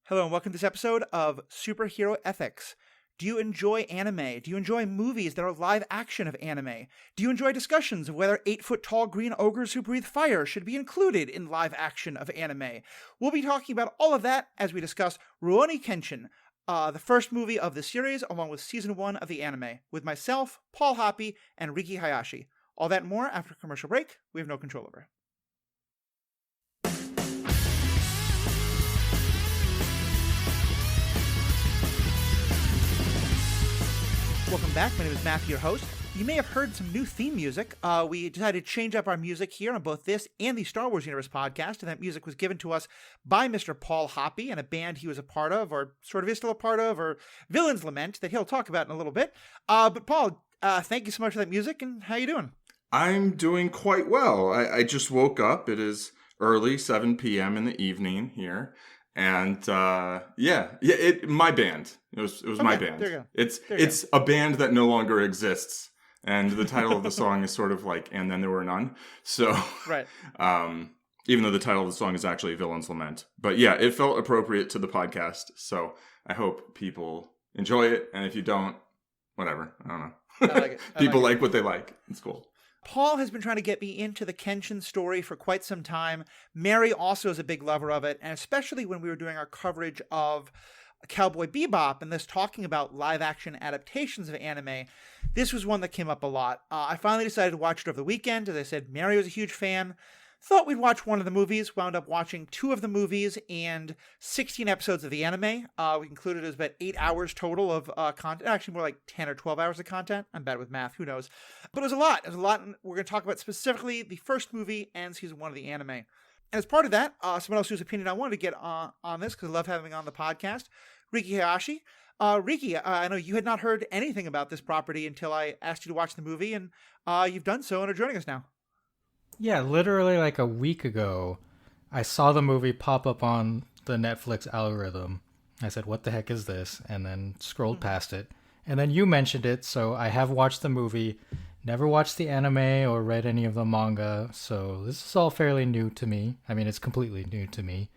Hello and welcome to this episode of Superhero Ethics. Do you enjoy anime? Do you enjoy movies that are live action of anime? Do you enjoy discussions of whether 8-foot-tall green ogres who breathe fire should be included in live action of anime? We'll be talking about all of that as we discuss Rurouni Kenshin, the first movie of the series, along with Season 1 of the anime, with myself, Paul Hoppy, and Riki Hayashi. All that and more after a commercial break we have no control over. Welcome back. My name is Matthew, your host. You may have heard some new theme music. We decided to change up our music here on both this and the Star Wars Universe podcast, and that music was given to us by Mr. Paul Hoppy and a band he was a part of, or sort of is still a part of, or Villain's Lament, that he'll talk about in a little bit. But Paul, thank you so much for that music, and how you doing? I'm doing quite well. I just woke up. It is early, 7 p.m. in the evening here. And my band. It was okay, my band. There you go. It's a band that no longer exists, and the title of the song is sort of like "And Then There Were None." So, right. Even though the title of the song is actually "Villain's Lament," but yeah, it felt appropriate to the podcast. So I hope people enjoy it, and if you don't, whatever. I don't know. I like it. People like what they like. It's cool. Paul has been trying to get me into the Kenshin story for quite some time. Mary also is a big lover of it, and especially when we were doing our coverage of Cowboy Bebop and this talking about live-action adaptations of anime, this was one that came up a lot. I finally decided to watch it over the weekend. As I said, Mary was a huge fan. Thought we'd watch one of the movies, wound up watching 2 of the movies and 16 episodes of the anime. We concluded it was about 8 hours total of content, actually more like 10 or 12 hours of content. I'm bad with math, who knows. But it was a lot. It was a lot, and we're going to talk about specifically the first movie and season 1 of the anime. And as part of that, someone else whose opinion I wanted to get on this, because I love having on the podcast, Riki Hayashi. Riki, I know you had not heard anything about this property until I asked you to watch the movie, and you've done so and are joining us now. Yeah, literally like a week ago, I saw the movie pop up on the Netflix algorithm. I said, what the heck is this? And then scrolled past it. And then you mentioned it, so I have watched the movie, never watched the anime or read any of the manga, so this is all fairly new to me. I mean, it's completely new to me.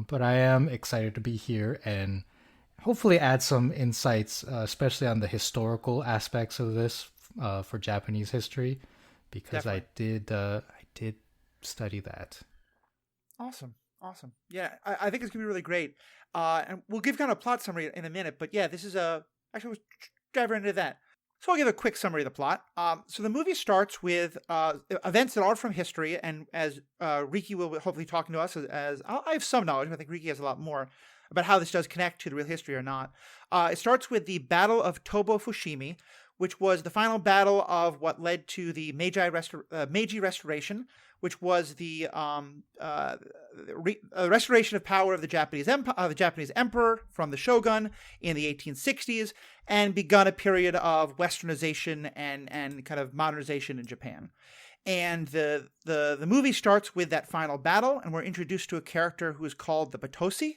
But I am excited to be here and hopefully add some insights, especially on the historical aspects of this for Japanese history. Because definitely. I did study that. Awesome. Yeah, I think it's going to be really great. And we'll give kind of a plot summary in a minute. But yeah, this is actually, we'll dive right into that. So I'll give a quick summary of the plot. So the movie starts with events that are from history. And as Riki will hopefully be talking to us, as I have some knowledge, but I think Riki has a lot more about how this does connect to the real history or not. It starts with the Battle of Tobo Fushimi, which was the final battle of what led to the Meiji Restoration, which was the restoration of power of the Japanese emperor from the shogun in the 1860s, and begun a period of westernization and kind of modernization in Japan. And the movie starts with that final battle, and we're introduced to a character who is called the Batoshi,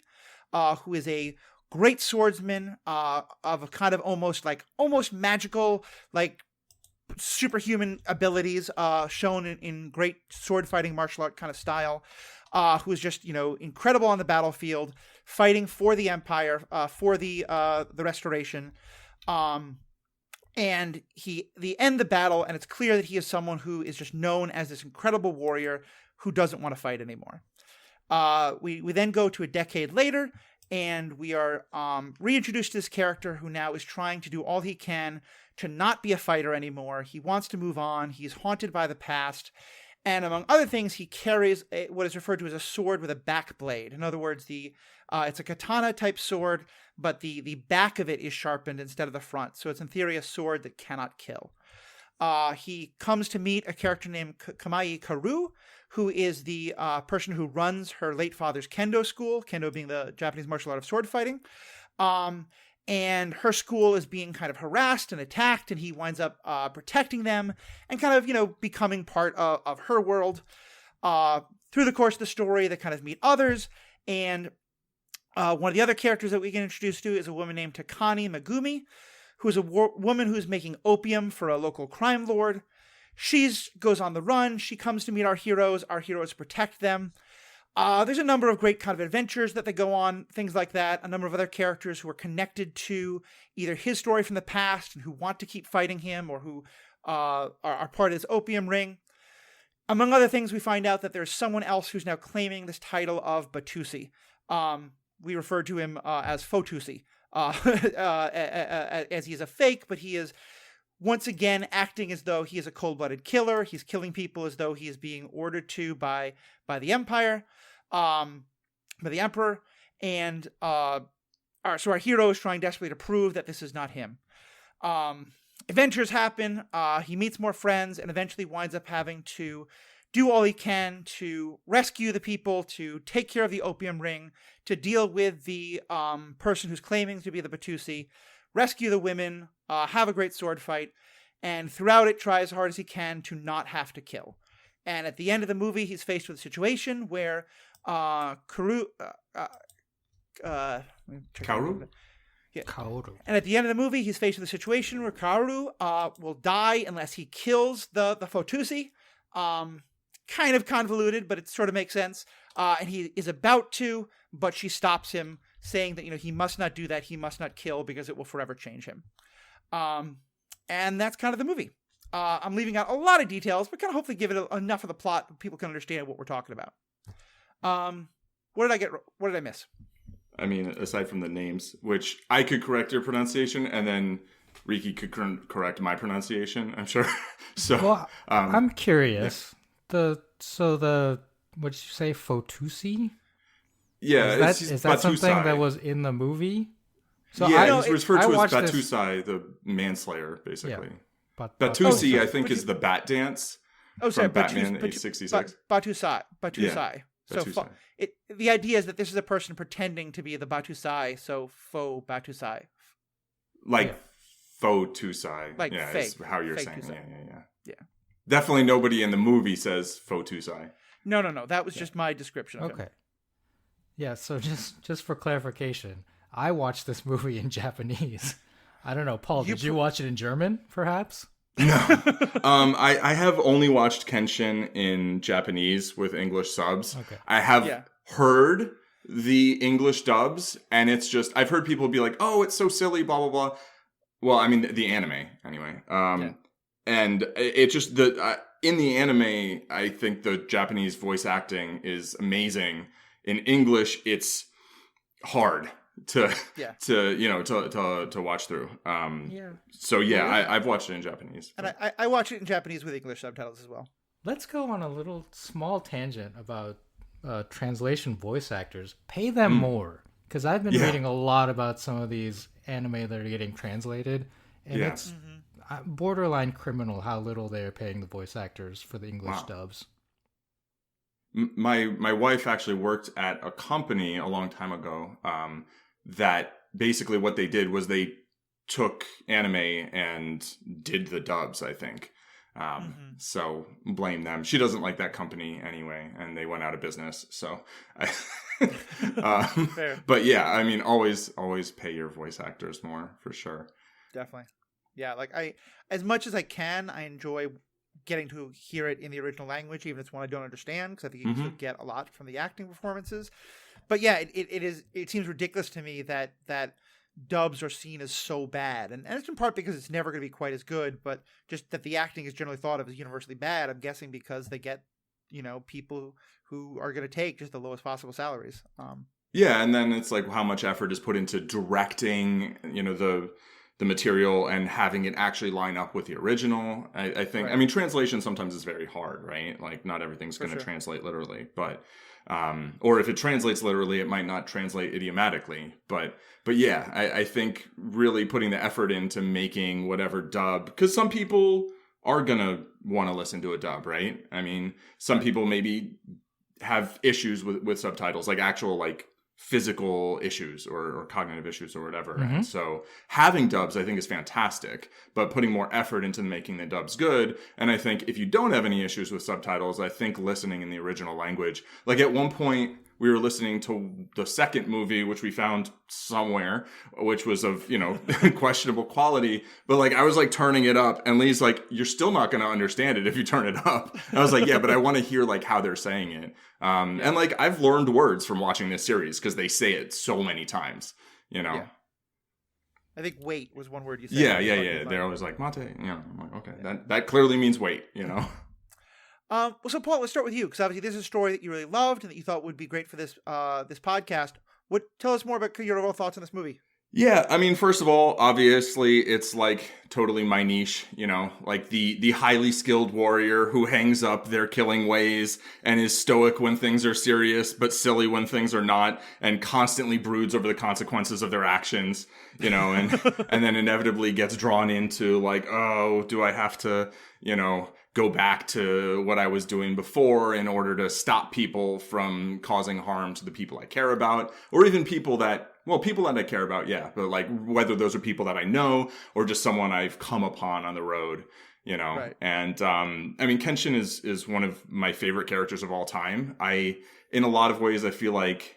who is a great swordsman of a kind of almost magical, like superhuman abilities shown in great sword fighting martial art kind of style, who is just, incredible on the battlefield, fighting for the empire, for the restoration. And they end the battle, and it's clear that he is someone who is just known as this incredible warrior who doesn't want to fight anymore. We then go to a decade later, and we are reintroduced to this character who now is trying to do all he can to not be a fighter anymore. He wants to move on. He's haunted by the past. And among other things, he carries what is referred to as a sword with a back blade. In other words, it's a katana-type sword, but the back of it is sharpened instead of the front. So it's in theory a sword that cannot kill. He comes to meet a character named Kamai Karu, who is the person who runs her late father's kendo school, kendo being the Japanese martial art of sword fighting. And her school is being kind of harassed and attacked, and he winds up protecting them and kind of, becoming part of her world. Through the course of the story, they kind of meet others, and one of the other characters that we get introduced to is a woman named Takani Megumi, who is a woman who's making opium for a local crime lord. She goes on the run. She comes to meet our heroes. Our heroes protect them. There's a number of great kind of adventures that they go on, things like that. A number of other characters who are connected to either his story from the past and who want to keep fighting him, or who are part of this opium ring. Among other things, we find out that there's someone else who's now claiming this title of Batusi. We refer to him as Fotusi, as he is a fake, but he is once again acting as though he is a cold-blooded killer. He's killing people as though he is being ordered to by the Empire, by the Emperor, and so our hero is trying desperately to prove that this is not him. Adventures happen, he meets more friends, and eventually winds up having to do all he can to rescue the people, to take care of the opium ring, to deal with the person who's claiming to be the Batusi, rescue the women, have a great sword fight, and throughout it try as hard as he can to not have to kill. And at the end of the movie, he's faced with a situation where Kaoru? Yeah. Kaoru. And at the end of the movie, he's faced with a situation where Kaoru will die unless he kills the Fotusi. Kind of convoluted, but it sort of makes sense. And he is about to, but she stops him, saying that he must not do that. He must not kill because it will forever change him. And that's kind of the movie. I'm leaving out a lot of details, but kind of hopefully give it enough of the plot that people can understand what we're talking about. What did I miss? I mean, aside from the names, which I could correct your pronunciation, and then Riki could correct my pronunciation, I'm sure. So, well, I'm curious. Yeah. What did you say, Fotusi? Yeah, is that something that was in the movie? So yeah, it's referred to as Batusai, the manslayer, basically. Yeah. Batusi, I think, is the bat dance from Batman 866. Batusai. Yeah. So the idea is that this is a person pretending to be the Batusai, so faux Batusai. Like faux Tusai. Like fake. Is how you're saying. Tusai. Yeah. Definitely nobody in the movie says faux Tusai. No. That was just my description of him. Yeah, so just for clarification, I watched this movie in Japanese. I don't know, Paul, did you watch it in German, perhaps? No. I have only watched Kenshin in Japanese with English subs. Okay. I have heard the English dubs, and it's just, I've heard people be like, oh, it's so silly, blah, blah, blah. Well, I mean, the anime, anyway. And it just, in the anime, I think the Japanese voice acting is amazing. In English, it's hard to watch through. So I've watched it in Japanese. And I watch it in Japanese with English subtitles as well. Let's go on a little small tangent about translation voice actors. Pay them more, because I've been reading a lot about some of these anime that are getting translated, and it's borderline criminal how little they are paying the voice actors for the English dubs. My wife actually worked at a company a long time ago that basically what they did was they took anime and did the dubs, I think. So blame them. She doesn't like that company anyway, and they went out of business. So, but yeah, I mean, always pay your voice actors more, for sure. Definitely. Yeah, like as much as I can, I enjoy getting to hear it in the original language, even if it's one I don't understand, because I think you can get a lot from the acting performances. But yeah, it seems ridiculous to me that dubs are seen as so bad, and it's in part because it's never going to be quite as good, but just that the acting is generally thought of as universally bad. I'm guessing because they get people who are going to take just the lowest possible salaries. Yeah, and then it's like how much effort is put into directing, the material and having it actually line up with the original. I think, right. I mean, translation sometimes is very hard, right? Like not everything's going to translate literally, but, or if it translates literally, it might not translate idiomatically, but yeah, I think really putting the effort into making whatever dub, because some people are going to want to listen to a dub, right? I mean, some people maybe have issues with subtitles, like actual, like, physical issues or cognitive issues or whatever. And so having dubs, I think, is fantastic, but putting more effort into making the dubs good. And I think if you don't have any issues with subtitles, I think listening in the original language, like at one point we were listening to the second movie, which we found somewhere, which was of, questionable quality. But like, I was like turning it up, and Lee's like, you're still not going to understand it if you turn it up. And I was like, yeah, but I want to hear like how they're saying it. And like, I've learned words from watching this series because they say it so many times, Yeah. I think wait was one word you said. Yeah. They're always like, mate. I'm like, okay, that clearly means wait, So Paul, let's start with you, because obviously this is a story that you really loved and that you thought would be great for this this podcast. Tell us more about your overall thoughts on this movie. Yeah, I mean, first of all, obviously, it's like totally my niche, like the highly skilled warrior who hangs up their killing ways and is stoic when things are serious, but silly when things are not, and constantly broods over the consequences of their actions, and and then inevitably gets drawn into like, oh, do I have to, go back to what I was doing before in order to stop people from causing harm to the people I care about, or even people that I care about, yeah, but like whether those are people that I know or just someone I've come upon on the road, Right. And I mean, Kenshin is one of my favorite characters of all time. In a lot of ways, I feel like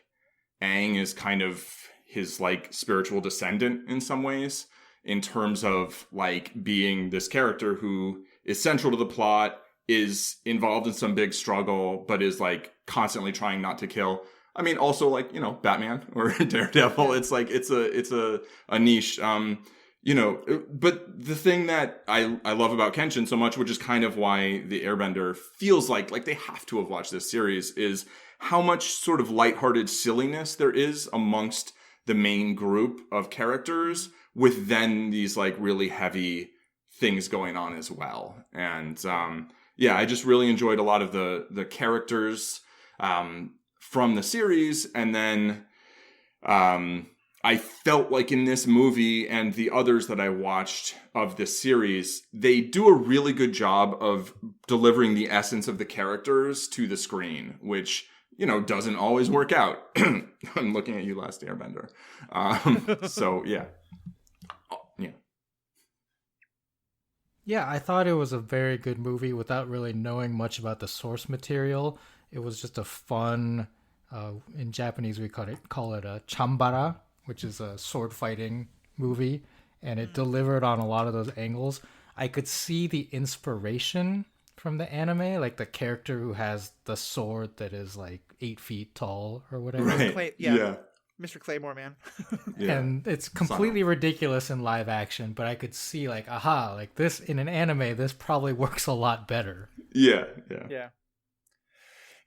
Aang is kind of his like spiritual descendant in some ways, in terms of like being this character who is central to the plot, is involved in some big struggle, but is like constantly trying not to kill. I mean, also like, Batman or Daredevil. It's like, it's a niche, but the thing that I love about Kenshin so much, which is kind of why the Airbender feels like they have to have watched this series, is how much sort of lighthearted silliness there is amongst the main group of characters, with then these like really heavy things going on as well. And, I just really enjoyed a lot of the characters, from the series. And then I felt like in this movie and the others that I watched of this series, they do a really good job of delivering the essence of the characters to the screen, which, doesn't always work out. I'm looking at you, Last Airbender. So, yeah. Yeah. Yeah, I thought it was a very good movie without really knowing much about the source material. It was just a fun, in Japanese we call it a chambara, which is a sword fighting movie, and it delivered on a lot of those angles. I could see the inspiration from the anime, like the character who has the sword that is like 8 feet tall or whatever. Right. Yeah. Mr. Claymore, man. Yeah. And it's completely ridiculous in live action, but I could see like, aha, like this in an anime, this probably works a lot better. Yeah.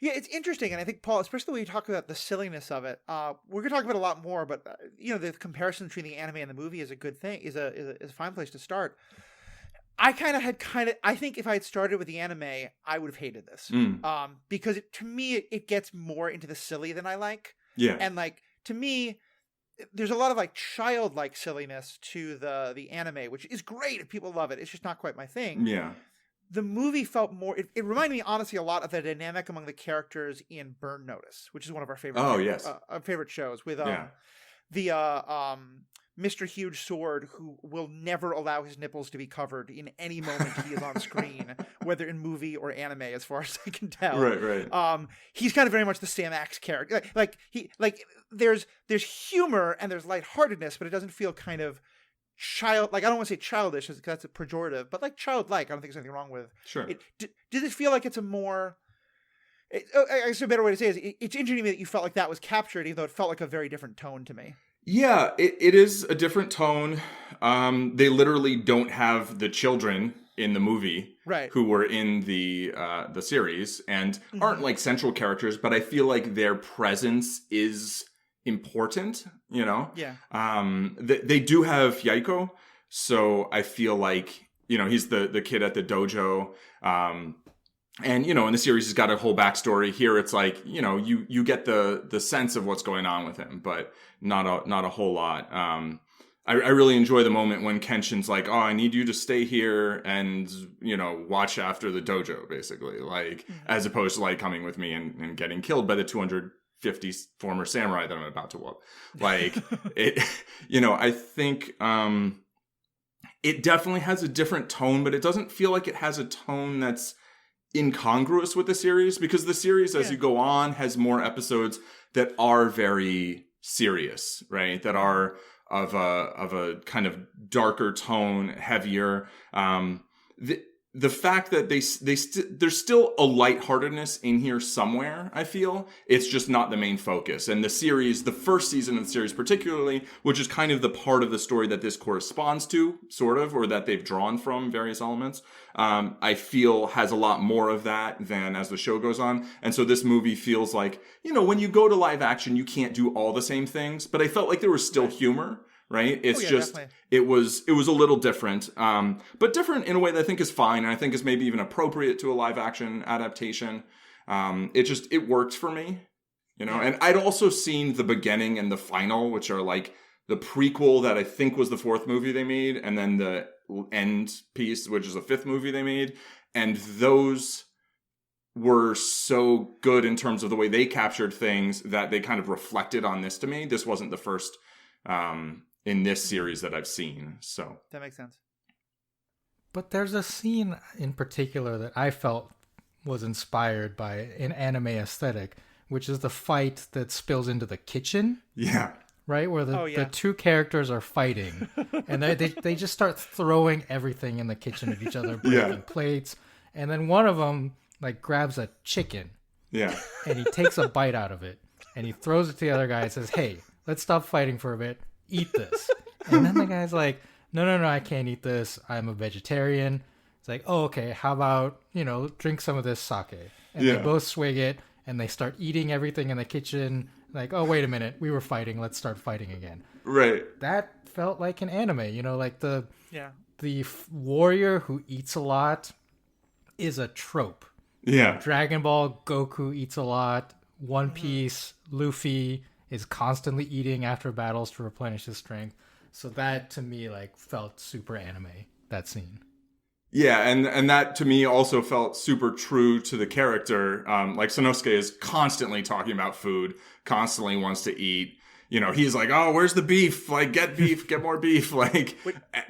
Yeah, it's interesting, and I think, Paul, especially when you talk about the silliness of it, we're going to talk about it a lot more, but, the comparison between the anime and the movie is a good thing, is a fine place to start. I think if I had started with the anime, I would have hated this. Because to me, it gets more into the silly than I like. Yeah. And, like, to me, there's a lot of like childlike silliness to the anime, which is great if people love it. It's just not quite my thing. Yeah. The movie felt more. It reminded me honestly a lot of the dynamic among the characters in Burn Notice, which is one of our favorite. Favorite shows with Mr. Huge Sword, who will never allow his nipples to be covered in any moment he is on screen, whether in movie or anime, as far as I can tell. Right. He's kind of very much the Sam Axe character. There's humor and there's lightheartedness, but it doesn't feel kind of I don't want to say childish because that's a pejorative, but like childlike. I don't think there's anything wrong with. Sure. Does it feel like it's a more? I guess a better way to say it is it's interesting to me that you felt like that was captured, even though it felt like a very different tone to me. Yeah, it is a different tone. They literally don't have the children in the movie, right, who were in the series and aren't like central characters, but I feel like their presence is important. Yeah. They do have Yaiko, so I feel like he's the kid at the dojo. And, in the series, he's got a whole backstory. Here, it's like, you get the sense of what's going on with him, but not a whole lot. I really enjoy the moment when Kenshin's like, oh, I need you to stay here and, watch after the dojo, basically. Like, as opposed to, like, coming with me and getting killed by the 250 former samurai that I'm about to whoop. Like, I think it definitely has a different tone, but it doesn't feel like it has a tone that's incongruous with the series, because the series, as Yeah. you go on, has more episodes that are very serious, right? That are of a kind of darker tone, heavier. The fact that there's still a lightheartedness in here somewhere, I feel. It's just not the main focus. And the series, the first season of the series particularly, which is kind of the part of the story that this corresponds to, sort of, or that they've drawn from various elements, I feel has a lot more of that than as the show goes on. And so this movie feels like, when you go to live action, you can't do all the same things, but I felt like there was still humor. Right? It's just, definitely. it was a little different, but different in a way that I think is fine. And I think is maybe even appropriate to a live action adaptation. It worked for me, and I'd also seen the beginning and the final, which are like the prequel that I think was the fourth movie they made. And then the end piece, which is the fifth movie they made. And those were so good in terms of the way they captured things that they kind of reflected on this to me. This wasn't the first, in this series that I've seen. So that makes sense. But there's a scene in particular that I felt was inspired by an anime aesthetic, which is the fight that spills into the kitchen. Yeah. Right? Where the two characters are fighting. And they just start throwing everything in the kitchen at each other, breaking plates. And then one of them like grabs a chicken. Yeah. And he takes a bite out of it. And he throws it to the other guy and says, "Hey, let's stop fighting for a bit. Eat this." And then the guy's like, no, I can't eat this. I'm a vegetarian. It's like, oh, okay, how about, drink some of this sake? And they both swig it, and they start eating everything in the kitchen. Like, oh, wait a minute, we were fighting. Let's start fighting again. Right. That felt like an anime, like the warrior who eats a lot is a trope. Yeah. Dragon Ball, Goku eats a lot. One Piece, Luffy is constantly eating after battles to replenish his strength. So that to me felt super anime, that scene. Yeah, and that to me also felt super true to the character. Like Sanosuke is constantly talking about food, constantly wants to eat. He's like, "Oh, where's the beef? Like, get beef, get more beef." Like,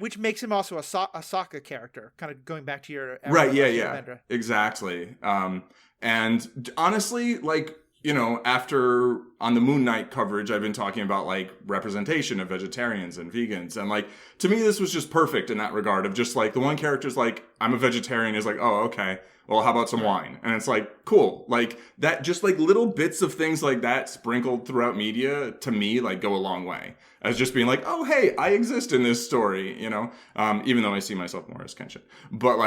which makes him also a Sokka character. Kind of going back to your right, yeah, exactly. And honestly, after on the Moon Knight coverage, I've been talking about representation of vegetarians and vegans. And to me, this was just perfect in that regard of just the one character's like, "I'm a vegetarian," is like, "Oh, okay. Well, how about some wine?" And it's like, cool. That just little bits of things like that sprinkled throughout media to me, go a long way as just being like, "Oh, hey, I exist in this story," even though I see myself more as Kenshin, but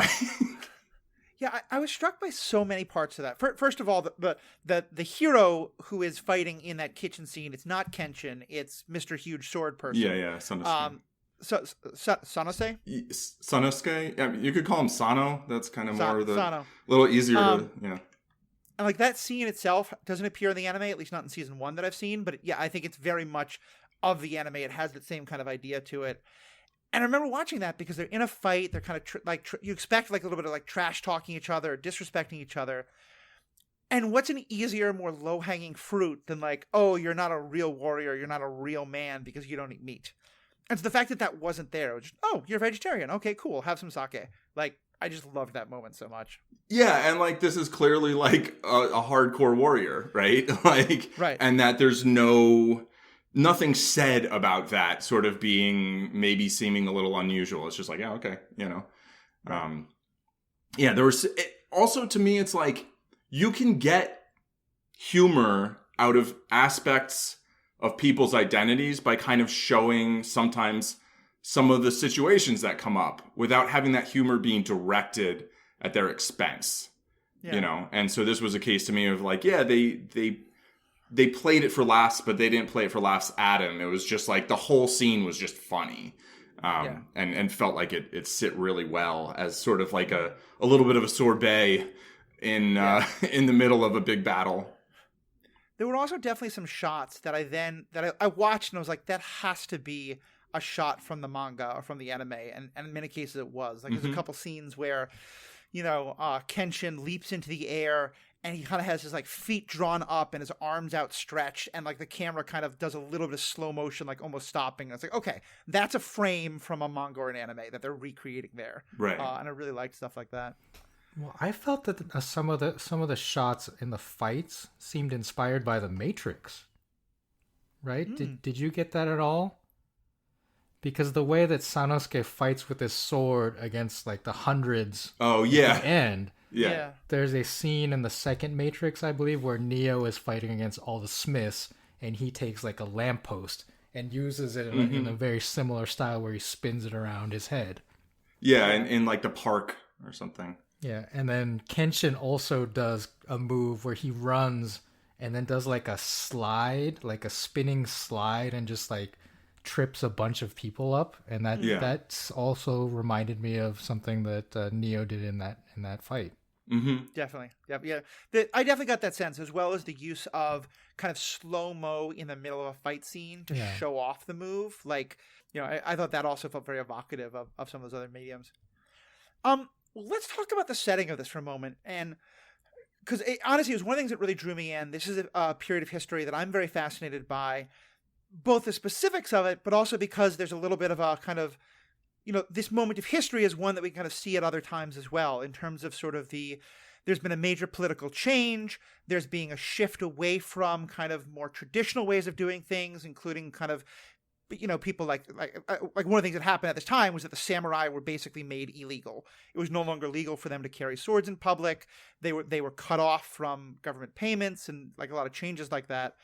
Yeah, I was struck by so many parts of that. First of all, the hero who is fighting in that kitchen scene, it's not Kenshin, it's Mr. Huge Sword Person. Yeah, Sanosuke. Sanosuke? Sanosuke? You could call him Sano. That's kind of more Sano. Little easier to, And that scene itself doesn't appear in the anime, at least not in season 1 that I've seen. But I think it's very much of the anime. It has that same kind of idea to it. And I remember watching that because they're in a fight. They're kind of you expect a little bit of trash talking each other, or disrespecting each other. And what's an easier, more low hanging fruit than oh, you're not a real warrior, you're not a real man because you don't eat meat. And so the fact that wasn't there, it was just, oh, you're a vegetarian. Okay, cool. Have some sake. I just loved that moment so much. Yeah, and this is clearly a hardcore warrior, right? Right. And that there's nothing said about that sort of being maybe seeming a little unusual. It's just yeah, okay, there was also, to me, it's you can get humor out of aspects of people's identities by kind of showing sometimes some of the situations that come up without having that humor being directed at their expense, And so this was a case to me of they played it for laughs, but they didn't play it for laughs at him. It was just the whole scene was just funny. And felt like it sit really well as sort of a little bit of a sorbet in the middle of a big battle. There were also definitely some shots that I watched and I was like, that has to be a shot from the manga or from the anime, and in many cases it was. There's a couple scenes where, Kenshin leaps into the air and he kind of has his feet drawn up and his arms outstretched, and the camera kind of does a little bit of slow motion, almost stopping. And it's okay, that's a frame from a manga or an anime that they're recreating there. Right. And I really liked stuff like that. Well, I felt that some of the shots in the fights seemed inspired by the Matrix, right? Did you get that at all? Because the way that Sanosuke fights with his sword against like the hundreds Oh at yeah, the end, yeah. there's a scene in the second Matrix, I believe, where Neo is fighting against all the Smiths, and he takes like a lamppost and uses it in a very similar style where he spins it around his head. Yeah, in like the park or something. Yeah, and then Kenshin also does a move where he runs and then does like a slide, like a spinning slide, and just like trips a bunch of people up, and that's also reminded me of something that Neo did in that fight. Definitely. Yeah. I definitely got that sense, as well as the use of kind of slow-mo in the middle of a fight scene to show off the move. Like, I thought that also felt very evocative of some of those other mediums. Well, let's talk about the setting of this for a moment. And because honestly, it was one of the things that really drew me in. This is a period of history that I'm very fascinated by, both the specifics of it, but also because there's a little bit of a kind of, this moment of history is one that we kind of see at other times as well, in terms of sort of there's been a major political change. There's being a shift away from kind of more traditional ways of doing things, including kind of, people like one of the things that happened at this time was that the samurai were basically made illegal. It was no longer legal for them to carry swords in public. They were cut off from government payments, and like a lot of changes like that.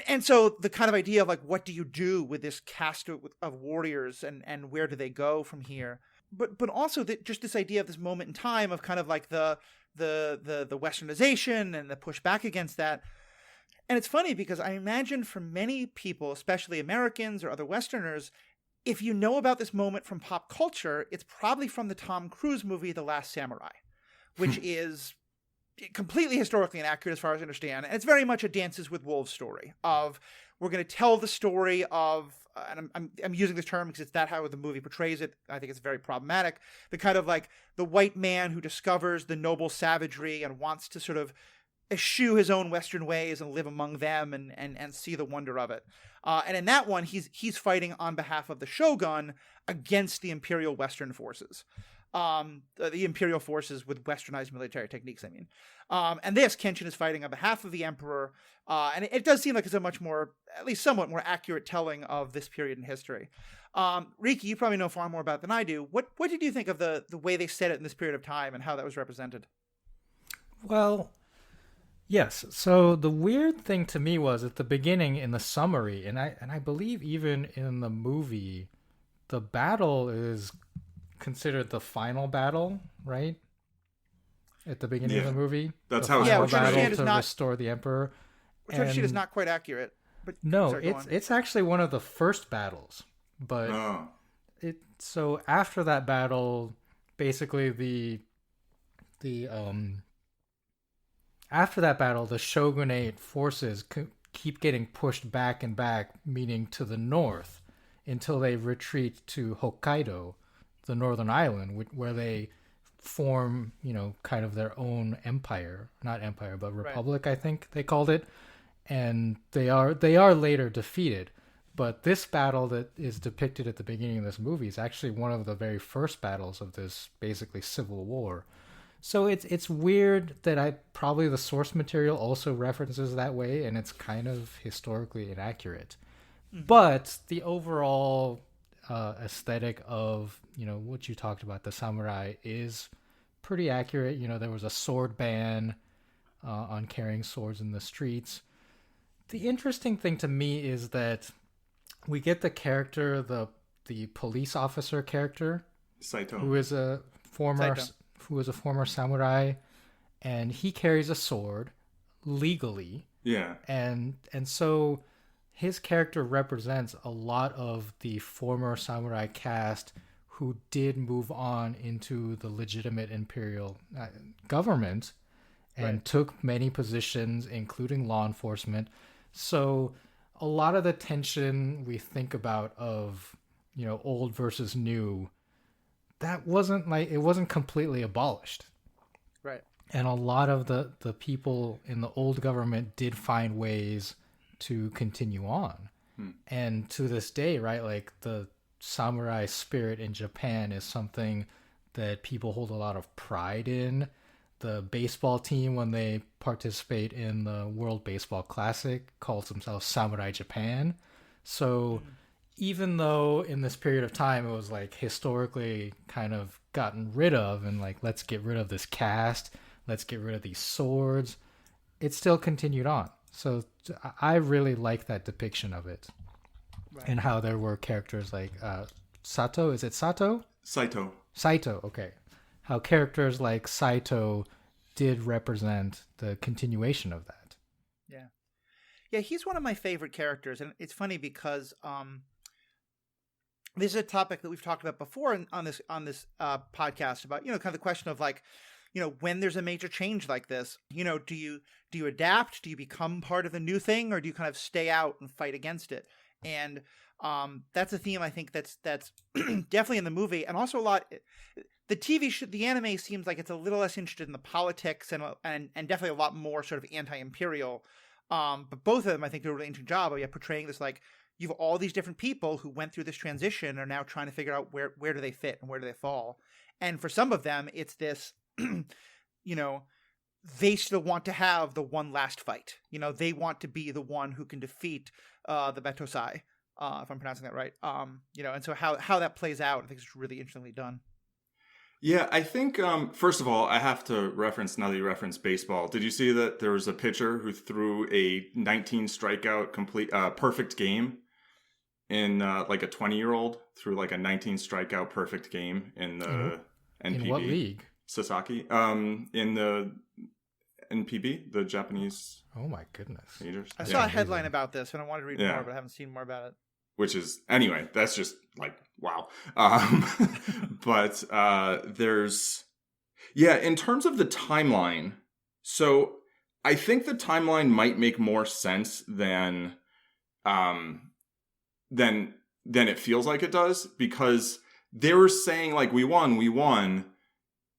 And so the kind of idea of like, what do you do with this cast of warriors, and where do they go from here? But also just this idea of this moment in time of kind of like the westernization and the push back against that. And it's funny because I imagine for many people, especially Americans or other Westerners, if you know about this moment from pop culture, it's probably from the Tom Cruise movie, The Last Samurai, which is completely historically inaccurate as far as I understand. And it's very much a Dances with Wolves story of, we're going to tell the story of, and I'm using this term because it's that how the movie portrays it. I think it's very problematic. The kind of like the white man who discovers the noble savagery and wants to sort of eschew his own Western ways and live among them and see the wonder of it. And in that one, he's fighting on behalf of the shogun against the imperial Western forces. The imperial forces with westernized military techniques, I mean. And this, Kenshin is fighting on behalf of the emperor. And it does seem like it's a much more, at least somewhat more accurate telling of this period in history. Riki, you probably know far more about it than I do. What did you think of the way they set it in this period of time and how that was represented? Well, yes. So the weird thing to me was at the beginning in the summary, and I believe even in the movie, the battle is considered the final battle, right? At the beginning of the movie, that's the how final it's battle to restore the emperor. Which I understand is not quite accurate. But no, sorry, it's actually one of the first battles. But so after that battle, basically after that battle, the shogunate forces keep getting pushed back and back, meaning to the north, until they retreat to Hokkaido, the northern island, where they form, kind of their own empire. Not empire, but republic, right. I think they called it. And they are later defeated. But this battle that is depicted at the beginning of this movie is actually one of the very first battles of this basically civil war. So it's weird that probably the source material also references that way, and it's kind of historically inaccurate. Mm-hmm. But the overall aesthetic of, what you talked about, the samurai, is pretty accurate. There was a sword ban on carrying swords in the streets. The interesting thing to me is that we get the character, the police officer character, Saito, who is a former samurai, and he carries a sword legally. Yeah. And so his character represents a lot of the former samurai caste who did move on into the legitimate imperial government and took many positions, including law enforcement. So a lot of the tension we think about of, old versus new, that wasn't completely abolished. Right. And a lot of the people in the old government did find ways to continue on. And to this day, right, like the samurai spirit in Japan is something that people hold a lot of pride in. The baseball team, when they participate in the World Baseball Classic, calls themselves Samurai Japan. So even though in this period of time it was like historically kind of gotten rid of and like, let's get rid of this caste, let's get rid of these swords, it still continued on. So I really like that depiction of it. Right. And how there were characters like Sato. Is it Sato? Saito. Saito, okay. How characters like Saito did represent the continuation of that. Yeah. Yeah, he's one of my favorite characters. And it's funny because this is a topic that we've talked about before on this podcast about, kind of the question of like, when there's a major change like this, do you adapt? Do you become part of the new thing, or do you kind of stay out and fight against it? And that's a theme I think that's definitely in the movie, and also a lot. The anime seems like it's a little less interested in the politics and definitely a lot more sort of anti-imperial. But both of them, I think, do a really interesting job of portraying this like you have all these different people who went through this transition and are now trying to figure out where do they fit and where do they fall. And for some of them, it's this. They still want to have the one last fight. They want to be the one who can defeat the Betosai, if I'm pronouncing that right. And so how that plays out, I think is really interestingly done. Yeah, I think, first of all, I have to reference, now that you referenced baseball, did you see that there was a pitcher who threw a 19 strikeout complete perfect game in like a 20-year-old threw like a 19 strikeout perfect game in the NPB? In what league? Sasaki, in the NPB, the Japanese. Oh my goodness! Majors. I saw a headline about this, and I wanted to read more, but I haven't seen more about it. Which is anyway, that's just like wow. But there's in terms of the timeline. So I think the timeline might make more sense than it feels like it does, because they were saying like we won.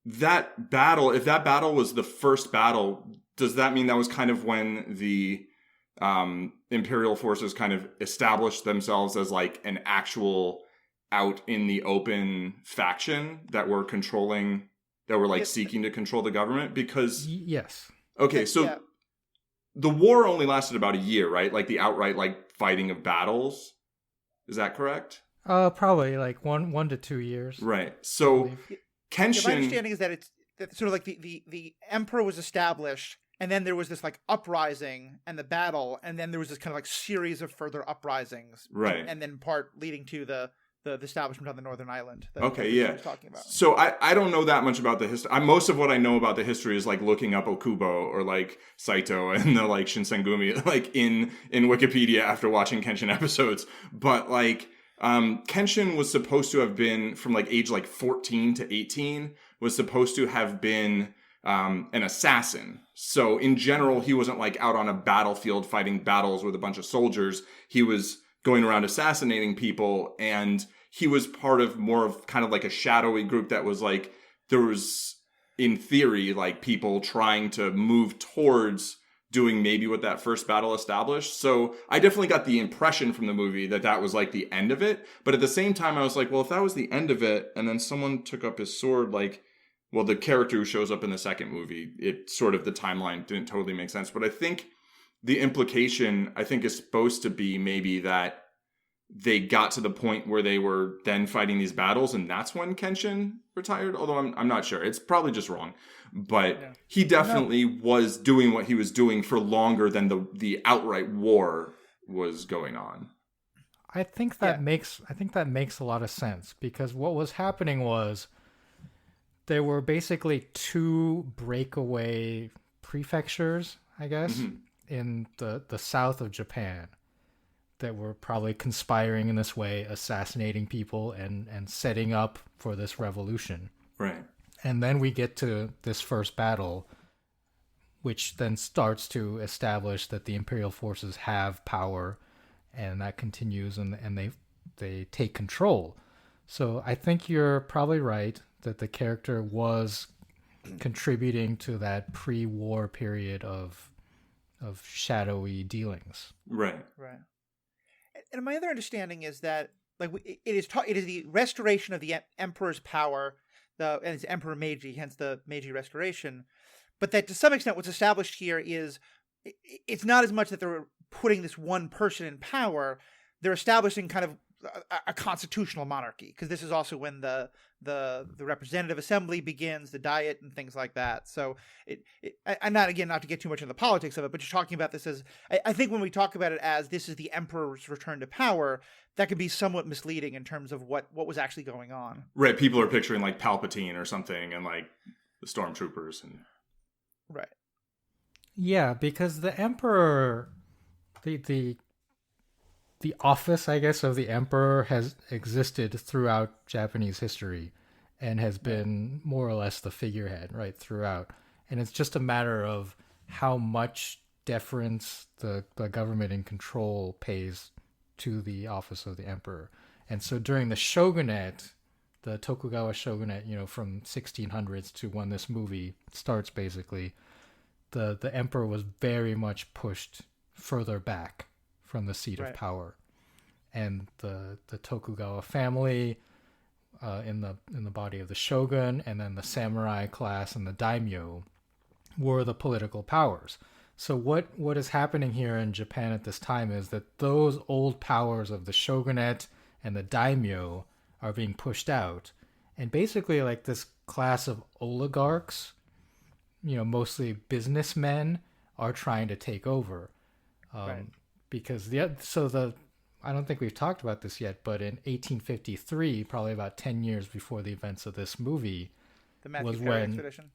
That battle, if that battle was the first battle, does that mean that was kind of when the Imperial forces kind of established themselves as like an actual out in the open faction that were seeking to control the government? Because yes. Okay, so the war only lasted about a year, right? Like the outright like fighting of battles. Is that correct? Probably like 1 to 2 years. Right. So Kenshin. My understanding is that it's sort of like the emperor was established, and then there was this like uprising and the battle, and then there was this kind of like series of further uprisings, right? And then part leading to the establishment on the Northern Island. That was talking about. So I don't know that much about the history. Most of what I know about the history is like looking up Okubo or like Saito and the like Shinsengumi like in Wikipedia after watching Kenshin episodes, but like. Kenshin was supposed to have been from like age like 14 to 18 was supposed to have been an assassin. So in general, he wasn't like out on a battlefield fighting battles with a bunch of soldiers. He was going around assassinating people, and he was part of more of kind of like a shadowy group that was like, there was in theory like people trying to move towards doing maybe what that first battle established. So I definitely got the impression from the movie that was like the end of it. But at the same time, I was like, well, if that was the end of it, and then someone took up his sword, like, well, the character who shows up in the second movie, it sort of, the timeline didn't totally make sense. But I think the implication, is supposed to be maybe that they got to the point where they were then fighting these battles, and that's when Kenshin retired. Although I'm not sure. It's probably just wrong. But he definitely was doing what he was doing for longer than the outright war was going on. I think that makes a lot of sense, because what was happening was there were basically 2 breakaway prefectures, I guess, in the south of Japan that were probably conspiring in this way, assassinating people and setting up for this revolution. Right. And then we get to this first battle, which then starts to establish that the Imperial forces have power, and that continues, and they take control. So I think you're probably right that the character was contributing to that pre-war period of shadowy dealings. Right. Right. And my other understanding is that like it is the restoration of the emperor's power and it's Emperor Meiji, hence the Meiji Restoration. But that to some extent, what's established here is it's not as much that they're putting this one person in power; they're establishing kind of a constitutional monarchy, because this is also when the representative assembly begins, the diet and things like that. So I'm not to get too much into the politics of it, but just talking about this as I think when we talk about it as this is the emperor's return to power, that could be somewhat misleading in terms of what was actually going on. Right. People are picturing like Palpatine or something, and like the stormtroopers and right. Yeah, because the emperor, the office, I guess, of the emperor has existed throughout Japanese history and has been more or less the figurehead, right, throughout. And it's just a matter of how much deference the government in control pays to the office of the emperor. And so during the shogunate, the Tokugawa shogunate, from 1600s to when this movie starts, basically, the emperor was very much pushed further back from the seat of power, and the Tokugawa family, in the body of the shogun, and then the samurai class and the daimyo were the political powers. So what is happening here in Japan at this time is that those old powers of the shogunate and the daimyo are being pushed out, and basically like this class of oligarchs, mostly businessmen, are trying to take over. Because I don't think we've talked about this yet, but in 1853, probably about 10 years before the events of this movie, the Matthew Perry expedition.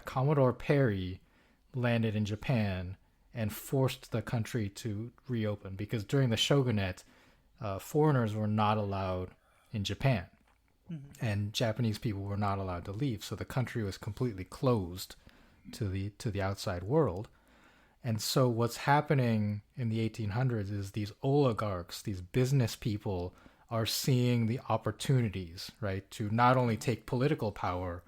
Commodore Perry landed in Japan and forced the country to reopen, because during the shogunate, foreigners were not allowed in Japan, and Japanese people were not allowed to leave, so the country was completely closed to the outside world. And so what's happening in the 1800s is these oligarchs, these business people, are seeing the opportunities, right, to not only take political power,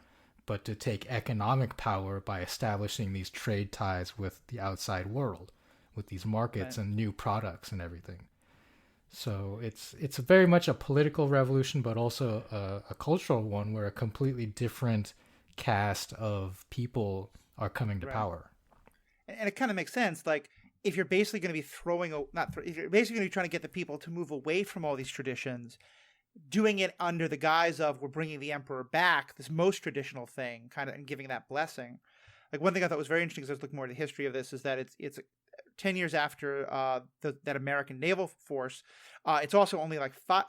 but to take economic power by establishing these trade ties with the outside world, with these markets and new products and everything. So it's very much a political revolution, but also a cultural one, where a completely different cast of people are coming to power. And it kind of makes sense. Like, if you're basically going to be if you're basically going to be trying to get the people to move away from all these traditions, doing it under the guise of we're bringing the emperor back, this most traditional thing, kind of, and giving that blessing. Like, one thing I thought was very interesting, because I was looking more at the history of this, is that it's 10 years after that American naval force. It's also only like 5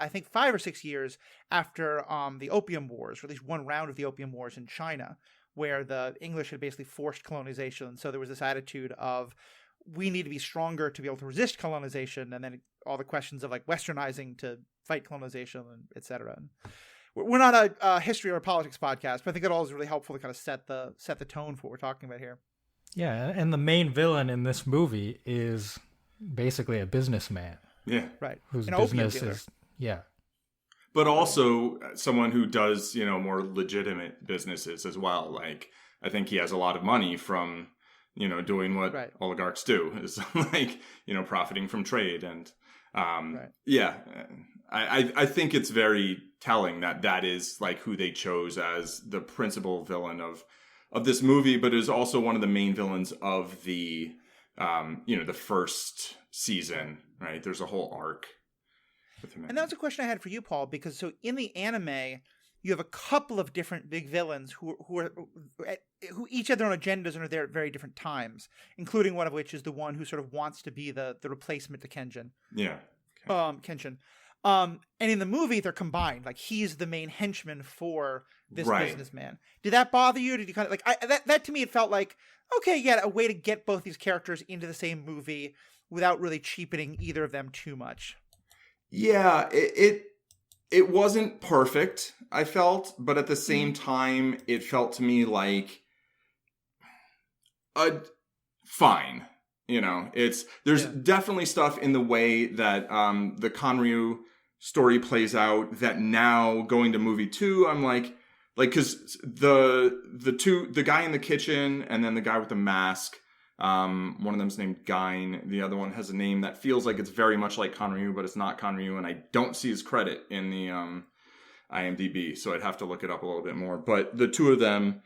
or 6 years after the Opium Wars, or at least one round of the Opium Wars in China, where the English had basically forced colonization. So there was this attitude of, we need to be stronger to be able to resist colonization, and then all the questions of like westernizing to fight colonization, and et cetera. We're not a history or a politics podcast, but I think it all is really helpful to kind of set the tone for what we're talking about here. Yeah, and the main villain in this movie is basically a businessman. Yeah. Right. Whose business is, but also someone who does, more legitimate businesses as well. Like, I think he has a lot of money from, doing what oligarchs do, is like, profiting from trade. And I think it's very telling that is like who they chose as the principal villain of this movie, but is also one of the main villains of the, the first season, right? There's a whole arc. And that was a question I had for you, Paul, because so in the anime, you have a couple of different big villains who each have their own agendas and are there at very different times, including one of which is the one who sort of wants to be the replacement to Kenshin. Yeah. Okay. Kenshin. And in the movie, they're combined. Like, he's the main henchman for this businessman. Did that bother you? Did you kind of like that to me? It felt like, okay, yeah, a way to get both these characters into the same movie without really cheapening either of them too much. Yeah, it wasn't perfect, I felt, but at the same time, it felt to me like fine. There's definitely stuff in the way that the Kanryu story plays out that now going to movie 2, I'm like, because the guy in the kitchen and then the guy with the mask, one of them's named Gain, the other one has a name that feels like it's very much like Kanryu, but it's not Kanryu, and I don't see his credit in IMDb, so I'd have to look it up a little bit more. But the two of them,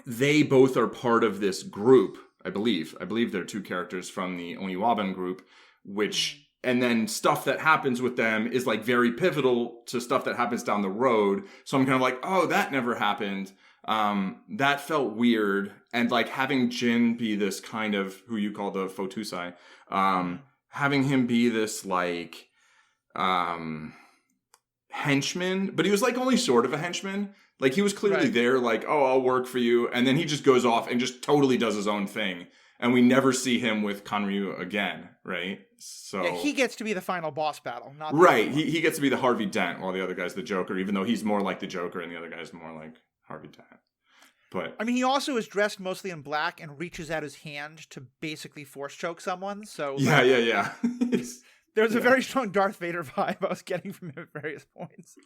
they both are part of this group, I believe. I believe they're two characters from the Oniwaban group, which, and then stuff that happens with them is like very pivotal to stuff that happens down the road. So I'm kind of like, oh, that never happened. That felt weird. And like having Jin be this kind of, who you call the Fotusai, having him be this like, henchman, but he was like only sort of a henchman. Like he was clearly there like, oh, I'll work for you. And then he just goes off and just totally does his own thing. And we never see him with Kanryu again, right? So yeah, he gets to be the final boss battle, not the right. He gets to be the Harvey Dent while the other guy's the Joker, even though he's more like the Joker and the other guy's more like Harvey Dent. But I mean, he also is dressed mostly in black and reaches out his hand to basically force choke someone. So yeah. There's a very strong Darth Vader vibe I was getting from him at various points.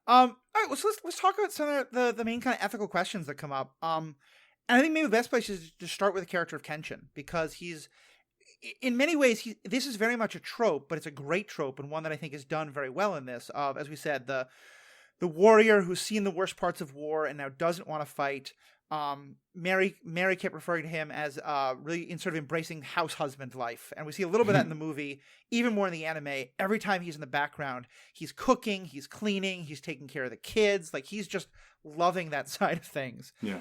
All right, well, so let's talk about some of the main kind of ethical questions that come up. And I think maybe the best place is to start with the character of Kenshin, because he's, in many ways, this is very much a trope, but it's a great trope, and one that I think is done very well in this. Of, as we said, the warrior who's seen the worst parts of war and now doesn't want to fight. Mary kept referring to him as really in sort of embracing house husband life, and we see a little bit of that in the movie, even more in the anime. Every time he's in the background, he's cooking, he's cleaning, he's taking care of the kids, like he's just loving that side of things. Yeah.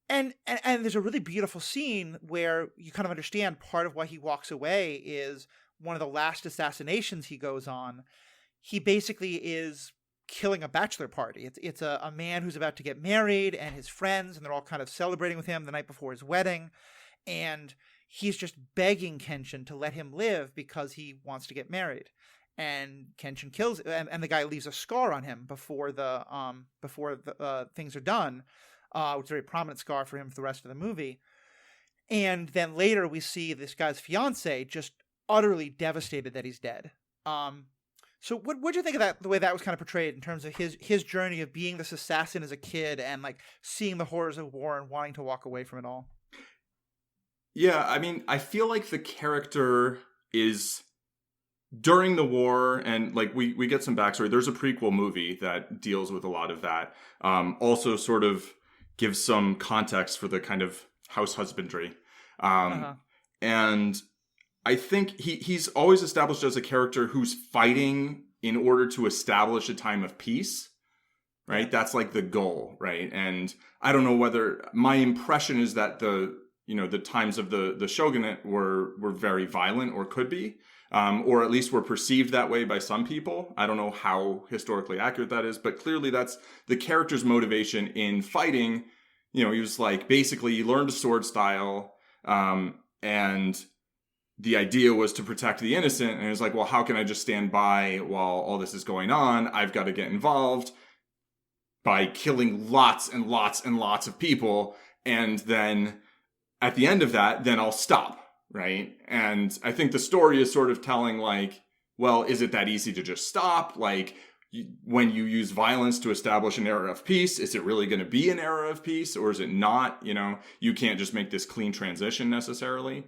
And there's a really beautiful scene where you kind of understand part of why he walks away is one of the last assassinations he goes on. He basically is killing a bachelor party. It's a man who's about to get married and his friends, and they're all kind of celebrating with him the night before his wedding. And he's just begging Kenshin to let him live because he wants to get married. And Kenshin kills, and the guy leaves a scar on him before the things are done, which is a very prominent scar for him for the rest of the movie. And then later we see this guy's fiance just utterly devastated that he's dead. So what do you think of that, the way that was kind of portrayed in terms of his journey of being this assassin as a kid and like seeing the horrors of war and wanting to walk away from it all? Yeah, I mean, I feel like the character is during the war, and like we get some backstory. There's a prequel movie that deals with a lot of that. Also sort of gives some context for the kind of house husbandry. And I think he's always established as a character who's fighting in order to establish a time of peace, right? That's like the goal, right? And I don't know whether my impression is that the times of the shogunate were very violent, or could be, or at least were perceived that way by some people. I don't know how historically accurate that is, but clearly that's the character's motivation in fighting. He was like, basically he learned a sword style, and the idea was to protect the innocent. And it was like, well, how can I just stand by while all this is going on? I've got to get involved by killing lots and lots and lots of people. And then at the end of that, then I'll stop, right? And I think the story is sort of telling like, well, is it that easy to just stop? Like, when you use violence to establish an era of peace, is it really going to be an era of peace, or is it not? You can't just make this clean transition necessarily.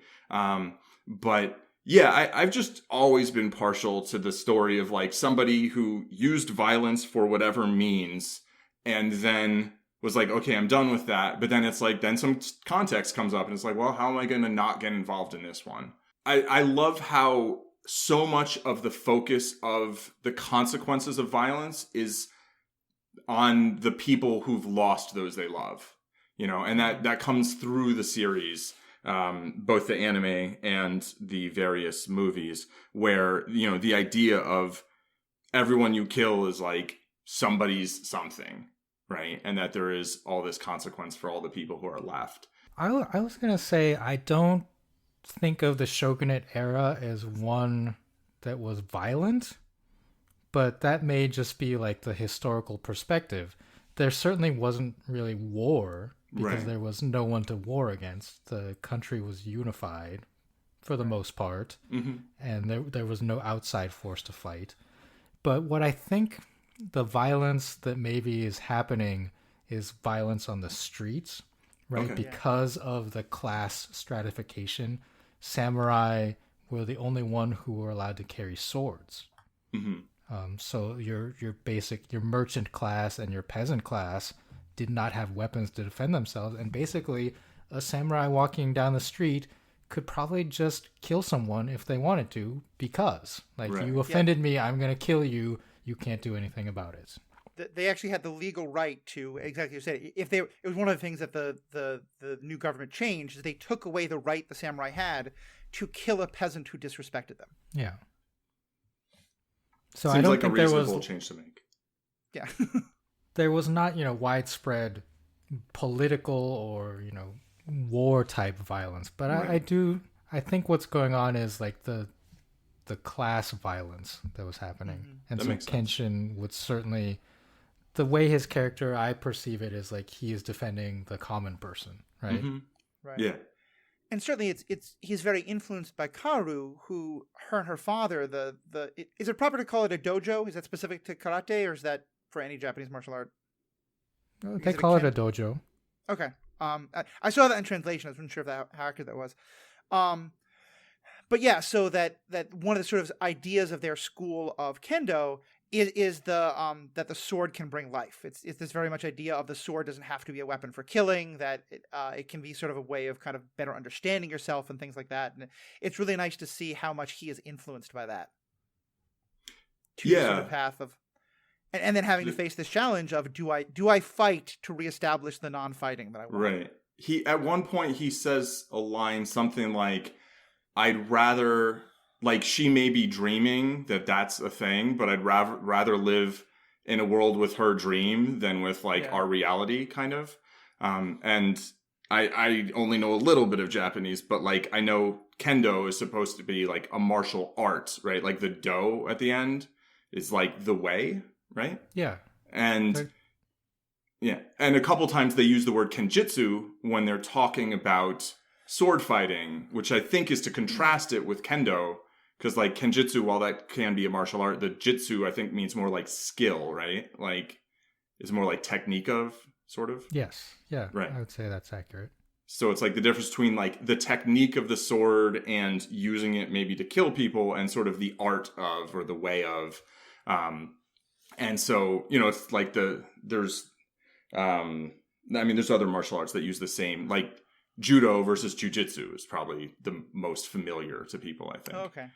But yeah, I've just always been partial to the story of like somebody who used violence for whatever means and then was like, okay, I'm done with that. But then it's like, then some context comes up and it's like, well, how am I going to not get involved in this one? I love how so much of the focus of the consequences of violence is on the people who've lost those they love, and that comes through the series. Both the anime and the various movies, where, the idea of everyone you kill is like somebody's something, right? And that there is all this consequence for all the people who are left. I was going to say, I don't think of the shogunate era as one that was violent, but that may just be like the historical perspective. There certainly wasn't really war, because there was no one to war against. The country was unified for the most part, and there was no outside force to fight. But what I think the violence that maybe is happening is violence on the streets, right? Okay. Because of the class stratification, samurai were the only one who were allowed to carry swords. Mm-hmm. So your merchant class and your peasant class did not have weapons to defend themselves, and basically a samurai walking down the street could probably just kill someone if they wanted to, because like Right. you offended me, I'm gonna kill you. You can't do anything about it. They actually had the legal right to, exactly as you said, if they, it was one of the things that the new government changed, is they took away the right the samurai had to kill a peasant who disrespected them. Yeah. So Seems I don't like think a there reasonable was change to make. Yeah. there was not, widespread political or, war type violence. But Right. I think what's going on is like the class violence that was happening. Mm-hmm. And That so makes sense. Kenshin would certainly, the way his character, I perceive it, is like he is defending the common person, right? Mm-hmm. Right. Yeah. And certainly he's very influenced by Karu, who her and her father, is it proper to call it a dojo? Is that specific to karate, or is that for any Japanese martial art? They call it a dojo. Okay. I saw that in translation. I wasn't sure how accurate that was. But yeah, so that one of the sort of ideas of their school of kendo is the that the sword can bring life. It's this very much idea of the sword doesn't have to be a weapon for killing, that it can be sort of a way of kind of better understanding yourself and things like that. And it's really nice to see how much he is influenced by that. To the sort of path of, and then having to face this challenge of do I fight to reestablish the non-fighting that I want? Right. He at one point he says a line something like, I'd rather, like, she may be dreaming that that's a thing, but I'd rather live in a world with her dream than with like our reality, kind of. And I only know a little bit of Japanese, but like I know kendo is supposed to be like a martial art, right? Like the do at the end is like the way, right? Yeah. And yeah, and a couple times they use the word kenjutsu when they're talking about sword fighting, which I think is to contrast it with kendo, because like kenjutsu, while that can be a martial art, the jitsu I think means more like skill, right? Like it's more like technique of sort of. Yes. Yeah. Right. I would say that's accurate. So it's like the difference between like the technique of the sword and using it maybe to kill people, and sort of the art of, or the way of. And so, it's like there's other martial arts that use the same, like judo versus jujitsu is probably the most familiar to people, I think. Oh, okay.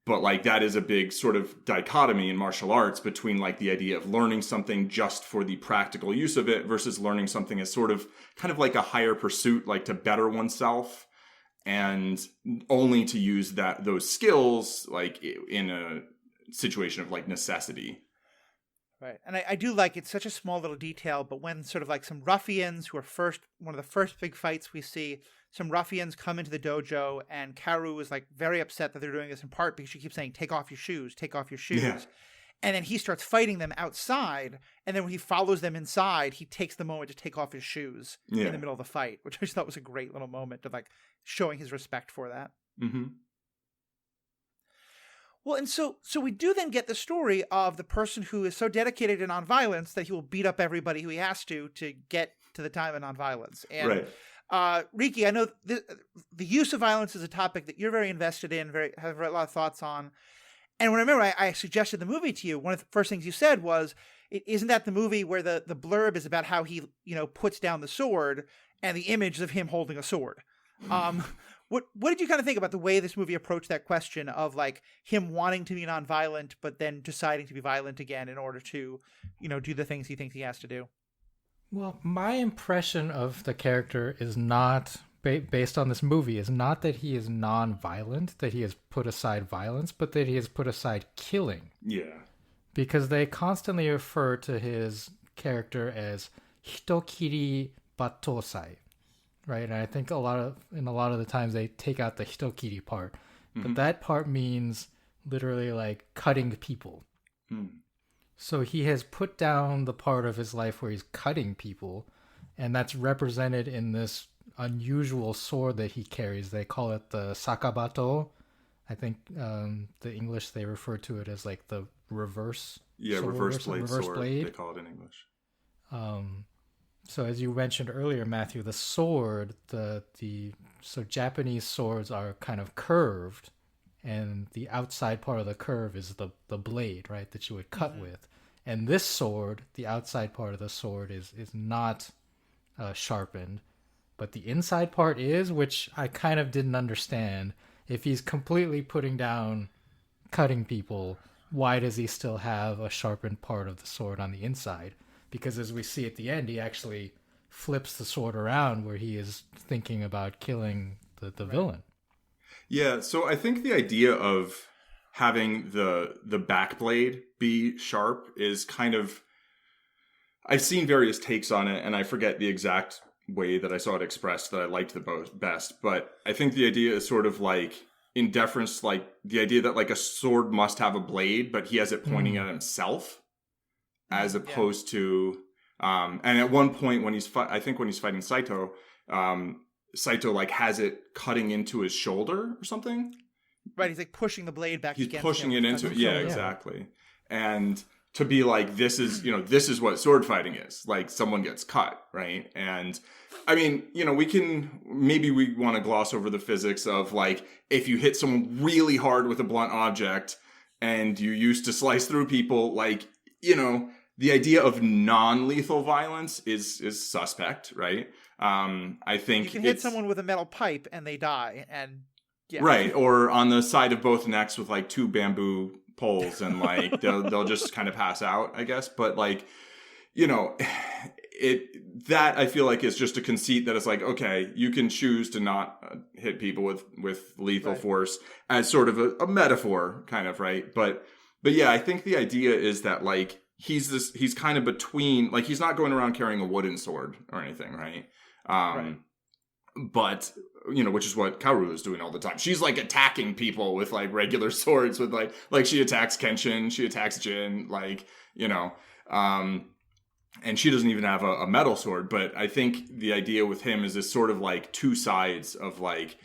But like that is a big sort of dichotomy in martial arts between like the idea of learning something just for the practical use of it versus learning something as sort of kind of like a higher pursuit, like to better oneself, and only to use those skills like in a situation of like necessity. Right. And I do like, it's such a small little detail, but when sort of like some ruffians who are one of the first big fights we see, some ruffians come into the dojo, and Karu is like very upset that they're doing this, in part because she keeps saying, take off your shoes, take off your shoes. Yeah. And then he starts fighting them outside, and then when he follows them inside, he takes the moment to take off his shoes in the middle of the fight, which I just thought was a great little moment of like showing his respect for that. Mm-hmm. Well, and so we do then get the story of the person who is so dedicated to nonviolence that he will beat up everybody who he has to get to the time of nonviolence. And Riki, I know the use of violence is a topic that you're very invested in, have a lot of thoughts on. And when I remember I suggested the movie to you, one of the first things you said was, isn't that the movie where the blurb is about how he, puts down the sword, and the image of him holding a sword? What did you kind of think about the way this movie approached that question of like him wanting to be nonviolent, but then deciding to be violent again in order to, do the things he thinks he has to do? Well, my impression of the character is not based on this movie is not that he is non-violent, that he has put aside violence, but that he has put aside killing. Yeah. Because they constantly refer to his character as hitokiri batosai, right? And I think a lot of the times they take out the hitokiri part, but that part means literally like cutting people. So he has put down the part of his life where he's cutting people, and that's represented in this unusual sword that he carries. They call it the sakabato. I think the English, they refer to it as like the reverse. Yeah, sword, reverse blade sword. Blade. They call it in English. So as you mentioned earlier, Matthew, the sword, so Japanese swords are kind of curved, and the outside part of the curve is the blade, right, that you would cut with. And this sword, the outside part of the sword is not sharpened, but the inside part is, which I kind of didn't understand. If he's completely putting down cutting people, why does he still have a sharpened part of the sword on the inside? Because as we see at the end, he actually flips the sword around where he is thinking about killing the villain. Yeah, so I think the idea of having the back blade be sharp is kind of... I've seen various takes on it, and I forget the exact way that I saw it expressed that I liked the best, but I think the idea is sort of like, in deference, like the idea that like a sword must have a blade, but he has it pointing at himself, as opposed to... and at one point when I think when he's fighting Saito, Saito like has it cutting into his shoulder or something. Right, he's like pushing the blade back. He's pushing it into it. Yeah, exactly. And to be like, this is what sword fighting is. Like, someone gets cut, right? And I mean, we want to gloss over the physics of like, if you hit someone really hard with a blunt object and you used to slice through people, like, the idea of non-lethal violence is suspect, right? I think you can hit someone with a metal pipe and they die, and right, or on the side of both necks with like two bamboo poles, and like they'll just kind of pass out, I guess. But like, that I feel like is just a conceit that it's like, okay, you can choose to not hit people with lethal force as sort of a metaphor, kind of, right? But yeah, I think the idea is that like he's kind of between, like, he's not going around carrying a wooden sword or anything, right? But which is what Kaoru is doing all the time. She's like attacking people with like regular swords, with like she attacks Kenshin, she attacks Jin, like, and she doesn't even have a metal sword. But I think the idea with him is this sort of like two sides of like,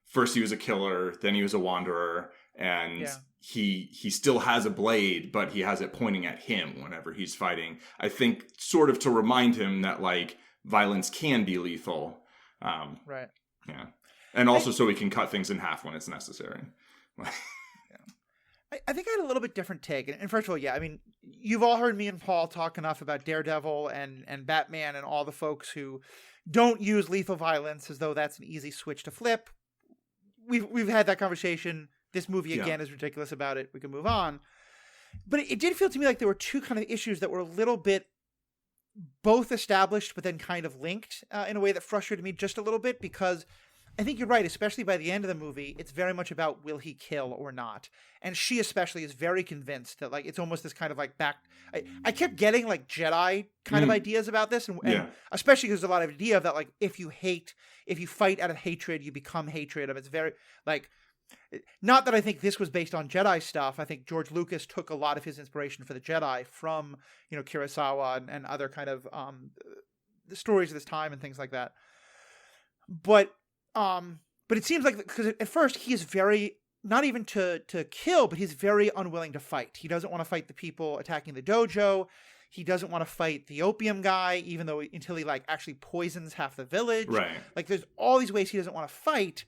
first he was a killer, then he was a wanderer, and he still has a blade, but he has it pointing at him whenever he's fighting. I think sort of to remind him that like violence can be lethal. Right. Yeah. And also so we can cut things in half when it's necessary. I think I had a little bit different take. And first of all, I mean, you've all heard me and Paul talk enough about Daredevil and Batman and all the folks who don't use lethal violence as though that's an easy switch to flip. We've had that conversation. This movie, again, is ridiculous about it. We can move on. But it did feel to me like there were two kind of issues that were a little bit both established but then kind of linked in a way that frustrated me just a little bit, because I think you're right, especially by the end of the movie, it's very much about will he kill or not. And she especially is very convinced that like it's almost this kind of like I kept getting like Jedi kind of ideas about this, and especially because there's a lot of idea of that, like if you fight out of hatred, you become hatred of. It's very like, not that I think this was based on Jedi stuff. I think George Lucas took a lot of his inspiration for the Jedi from, Kurosawa and other kind of the stories of this time and things like that. But it seems like, because at first he is very, not even to kill, but he's very unwilling to fight. He doesn't want to fight the people attacking the dojo. He doesn't want to fight the opium guy, even though until he like actually poisons half the village. Right. Like there's all these ways he doesn't want to fight.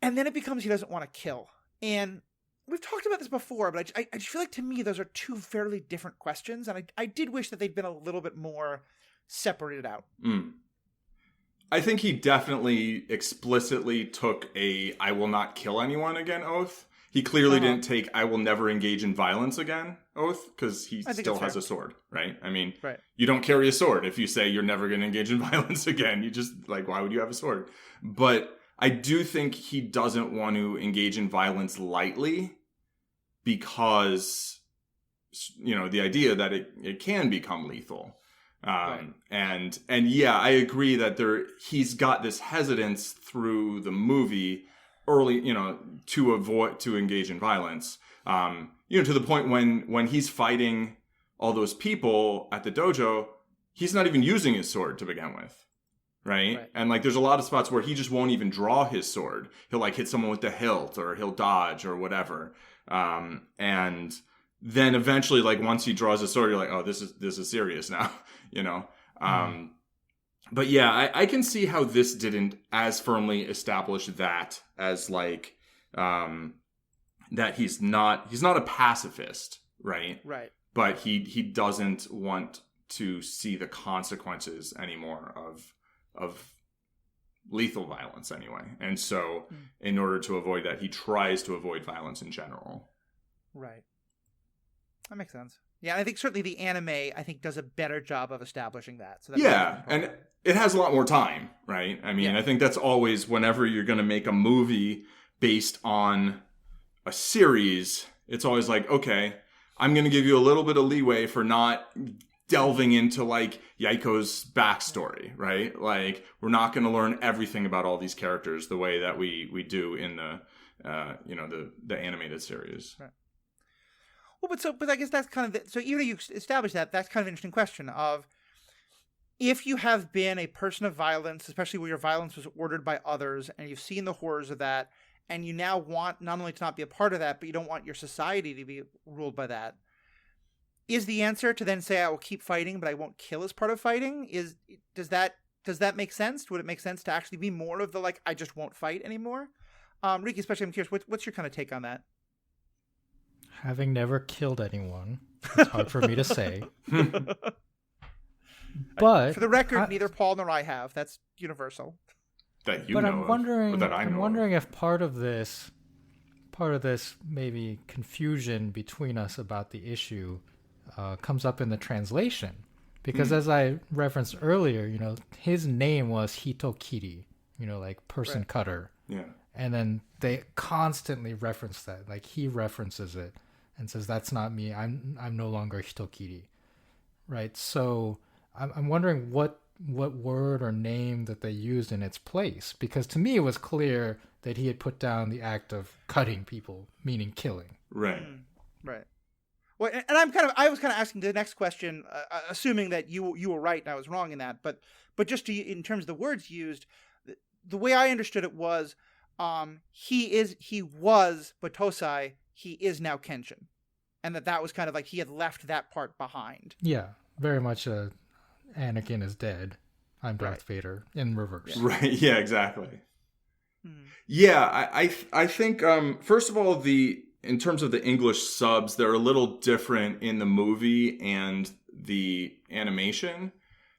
And then it becomes he doesn't want to kill. And we've talked about this before, but I just feel like to me those are two fairly different questions. And I did wish that they'd been a little bit more separated out. I think he definitely explicitly took a I will not kill anyone again oath. He clearly didn't take I will never engage in violence again oath, because he still has a sword, right? I mean, you don't carry a sword if you say you're never going to engage in violence again. You just, like, why would you have a sword? But I do think he doesn't want to engage in violence lightly, because, the idea that it can become lethal. And yeah, I agree that he's got this hesitance through the movie early, to engage in violence. To the point when he's fighting all those people at the dojo, he's not even using his sword to begin with. Right? And like there's a lot of spots where he just won't even draw his sword. He'll like hit someone with the hilt, or he'll dodge or whatever. And then eventually, like once he draws his sword, you're like, oh, this is serious now, But yeah, I can see how this didn't as firmly establish that as like that he's not a pacifist, right? Right. But he doesn't want to see the consequences anymore of lethal violence anyway. And so in order to avoid that, he tries to avoid violence in general. Right. That makes sense. Yeah, I think certainly the anime, I think, does a better job of establishing that. So and it has a lot more time, right? I mean, I think that's always, whenever you're going to make a movie based on a series, it's always like, okay, I'm going to give you a little bit of leeway for not delving into like Yaiko's backstory, right? Like, we're not going to learn everything about all these characters the way that we do in the the animated series. Right. Well, but I guess that's kind of so even though you establish that, that's kind of an interesting question of, if you have been a person of violence, especially where your violence was ordered by others, and you've seen the horrors of that, and you now want not only to not be a part of that, but you don't want your society to be ruled by that, is the answer to then say, I will keep fighting, but I won't kill as part of fighting? Does that make sense? Would it make sense to actually be more of the, like, I just won't fight anymore? Ricky, especially, I'm curious, what's your kind of take on that? Having never killed anyone, it's hard for me to say. But for the record, neither Paul nor I have. That's universal. That you but know I'm of, wondering, or that I know I'm wondering of. if part of this maybe confusion between us about the issue comes up in the translation, because as I referenced earlier, his name was Hitokiri, like person cutter. Yeah. And then they constantly reference that, like he references it and says, "That's not me. I'm no longer Hitokiri," right? So I'm wondering what word or name that they used in its place, because to me it was clear that he had put down the act of cutting people, meaning killing. Right. Right. Well, and I was kind of asking the next question, assuming that you were right and I was wrong in that, but just in terms of the words used, the way I understood it was, he was Batosai, he is now Kenshin, and that was kind of like he had left that part behind. Yeah, very much Anakin is dead, I'm Darth Vader in reverse. Right. Yeah, exactly. Yeah, I think first of all, in terms of the English subs, they're a little different in the movie and the animation.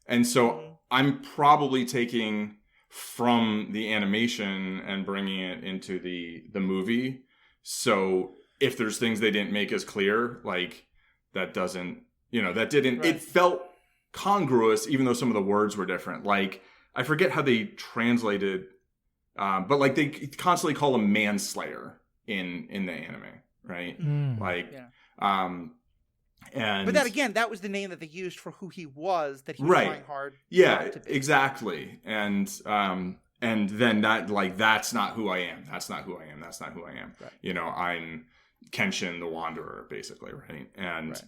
And so I'm probably taking from the animation and bringing it into the movie. So if there's things they didn't make as clear, like that didn't, it felt congruous, even though some of the words were different. Like, I forget how they translated, but like they constantly call him manslayer in the anime, right? And but that, again, that was the name that they used for who he was, that he was trying hard to be. Exactly. And then that, like, that's not who I am. That's not who I am. That's not who I am. Right. I'm Kenshin the Wanderer, basically, right? And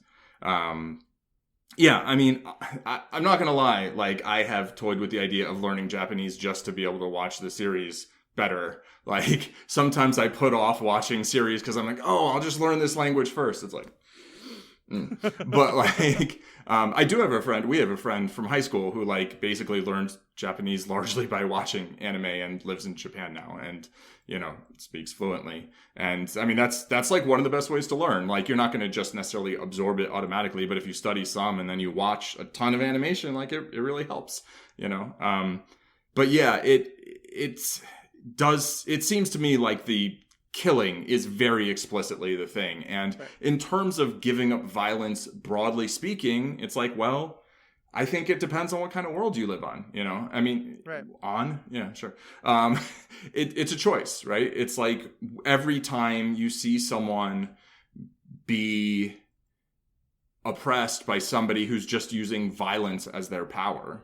yeah, I mean, I'm not gonna lie, like, I have toyed with the idea of learning Japanese just to be able to watch the series better. Like, sometimes I put off watching series because I'm like, oh, I'll just learn this language first. It's like, But like, we have a friend from high school who like basically learned Japanese largely by watching anime and lives in Japan now and, speaks fluently. And I mean, that's like one of the best ways to learn. Like, you're not going to just necessarily absorb it automatically, but if you study some and then you watch a ton of animation, like it really helps, but yeah, it seems to me like the killing is very explicitly the thing. And in terms of giving up violence, broadly speaking, it's like, well, I think it depends on what kind of world you live on, I mean, yeah, sure. It's a choice, right? It's like every time you see someone be oppressed by somebody who's just using violence as their power,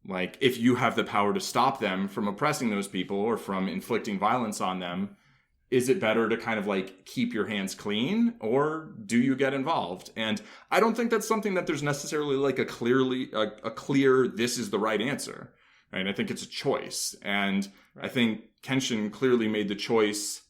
like if you have the power to stop them from oppressing those people or from inflicting violence on them, is it better to kind of like keep your hands clean, or do you get involved? And I don't think that's something that there's necessarily like a clear, this is the right answer. Right? I think it's a choice. And I think Kenshin clearly made the choice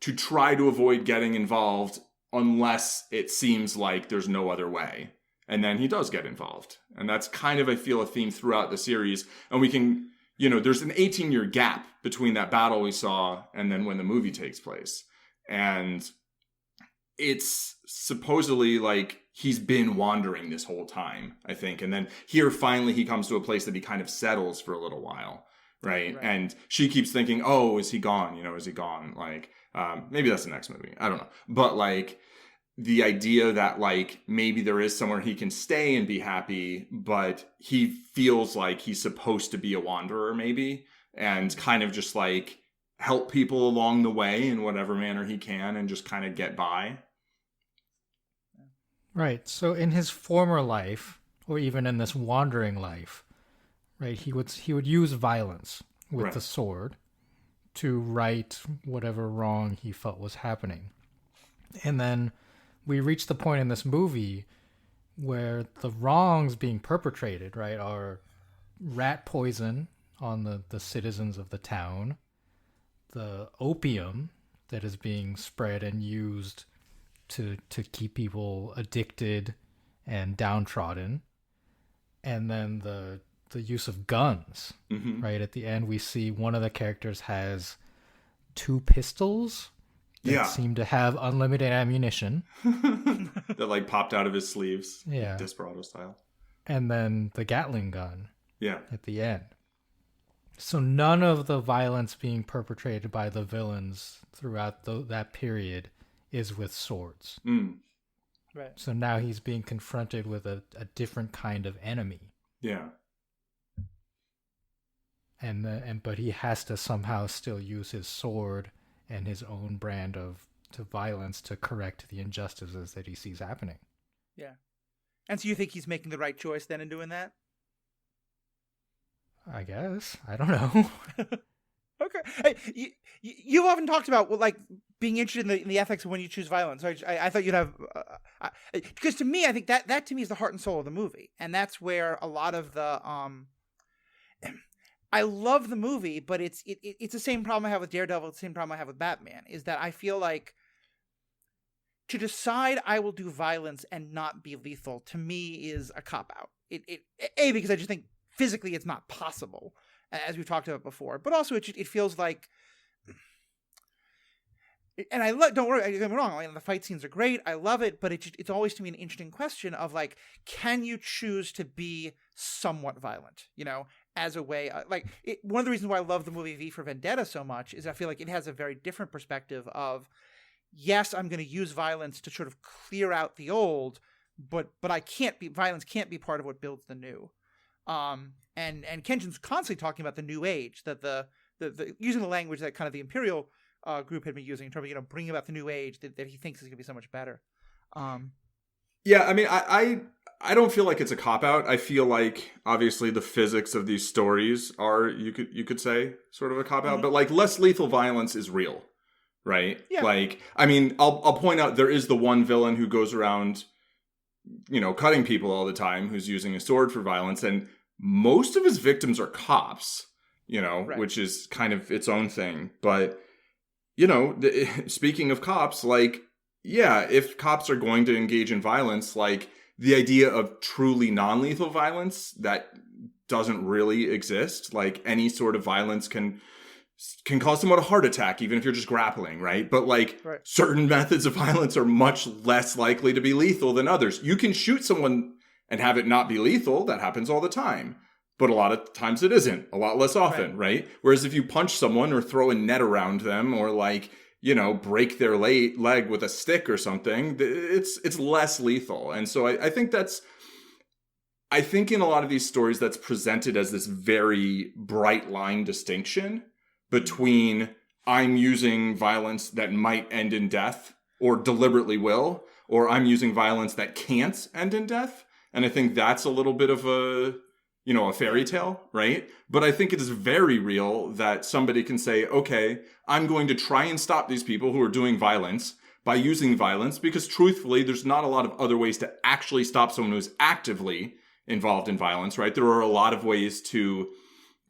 to try to avoid getting involved unless it seems like there's no other way. And then he does get involved. And that's kind of, I feel, a theme throughout the series. And we can there's an 18-year gap between that battle we saw and then when the movie takes place. And it's supposedly like he's been wandering this whole time, I think. And then here, finally, he comes to a place that he kind of settles for a little while, right? And she keeps thinking, oh, is he gone? Is he gone? Like, maybe that's the next movie. I don't know. But, like, the idea that, like, maybe there is somewhere he can stay and be happy, but he feels like he's supposed to be a wanderer, maybe, and kind of just, like, help people along the way in whatever manner he can and just kind of get by. Right. So in his former life, or even in this wandering life, right, he would use violence with the sword to right whatever wrong he felt was happening. And then we reach the point in this movie where the wrongs being perpetrated, right, are rat poison on the citizens of the town, the opium that is being spread and used to keep people addicted and downtrodden, and then the use of guns. Right at the end, we see one of the characters has 2 pistols that seem to have unlimited ammunition that like popped out of his sleeves, Desperado style, and then the Gatling gun at the end. So none of the violence being perpetrated by the villains throughout that period is with swords. Right. So now he's being confronted with a different kind of enemy. Yeah. But he has to somehow still use his sword and his own brand of violence to correct the injustices that he sees happening. Yeah. And so you think he's making the right choice then in doing that? I guess. I don't know. Okay. Hey, you've often talked about like being interested in the ethics of when you choose violence. I thought you'd have, because to me, I think that to me is the heart and soul of the movie, and that's where a lot of the I love the movie, but it's the same problem I have with Daredevil. It's the same problem I have with Batman. Is that I feel like to decide I will do violence and not be lethal to me is a cop out. Because I just think physically it's not possible, as we've talked about before, but also it feels like, and don't worry, don't get me wrong, I mean, the fight scenes are great, I love it, but it's always to me an interesting question of like, can you choose to be somewhat violent, as a way, one of the reasons why I love the movie V for Vendetta so much is I feel like it has a very different perspective of, yes, I'm going to use violence to sort of clear out the old, but violence can't be part of what builds the new. And Kenshin's constantly talking about the new age, that the using the language that kind of the Imperial group had been using in terms of bringing about the new age that he thinks is going to be so much better. Yeah, I mean, I don't feel like it's a cop out. I feel like obviously the physics of these stories are you could say sort of a cop out, but like less lethal violence is real, right? Yeah. Like, I mean, I'll point out there is the one villain who goes around, cutting people all the time, who's using a sword for violence, and most of his victims are cops, right, which is kind of its own thing. But, speaking of cops, like, yeah, if cops are going to engage in violence, like, the idea of truly non-lethal violence, that doesn't really exist. Like, any sort of violence can cause someone a heart attack, even if you're just grappling, right? But like certain methods of violence are much less likely to be lethal than others. You can shoot someone and have it not be lethal. That happens all the time. But a lot of times it isn't. A lot less often, right? Whereas if you punch someone or throw a net around them or like, break their leg with a stick or something, it's less lethal. And so I think in a lot of these stories that's presented as this very bright line distinction between I'm using violence that might end in death or deliberately will, or I'm using violence that can't end in death. And I think that's a little bit of a fairy tale, right? But I think it is very real that somebody can say, okay, I'm going to try and stop these people who are doing violence by using violence, because truthfully, there's not a lot of other ways to actually stop someone who's actively involved in violence, right? There are a lot of ways to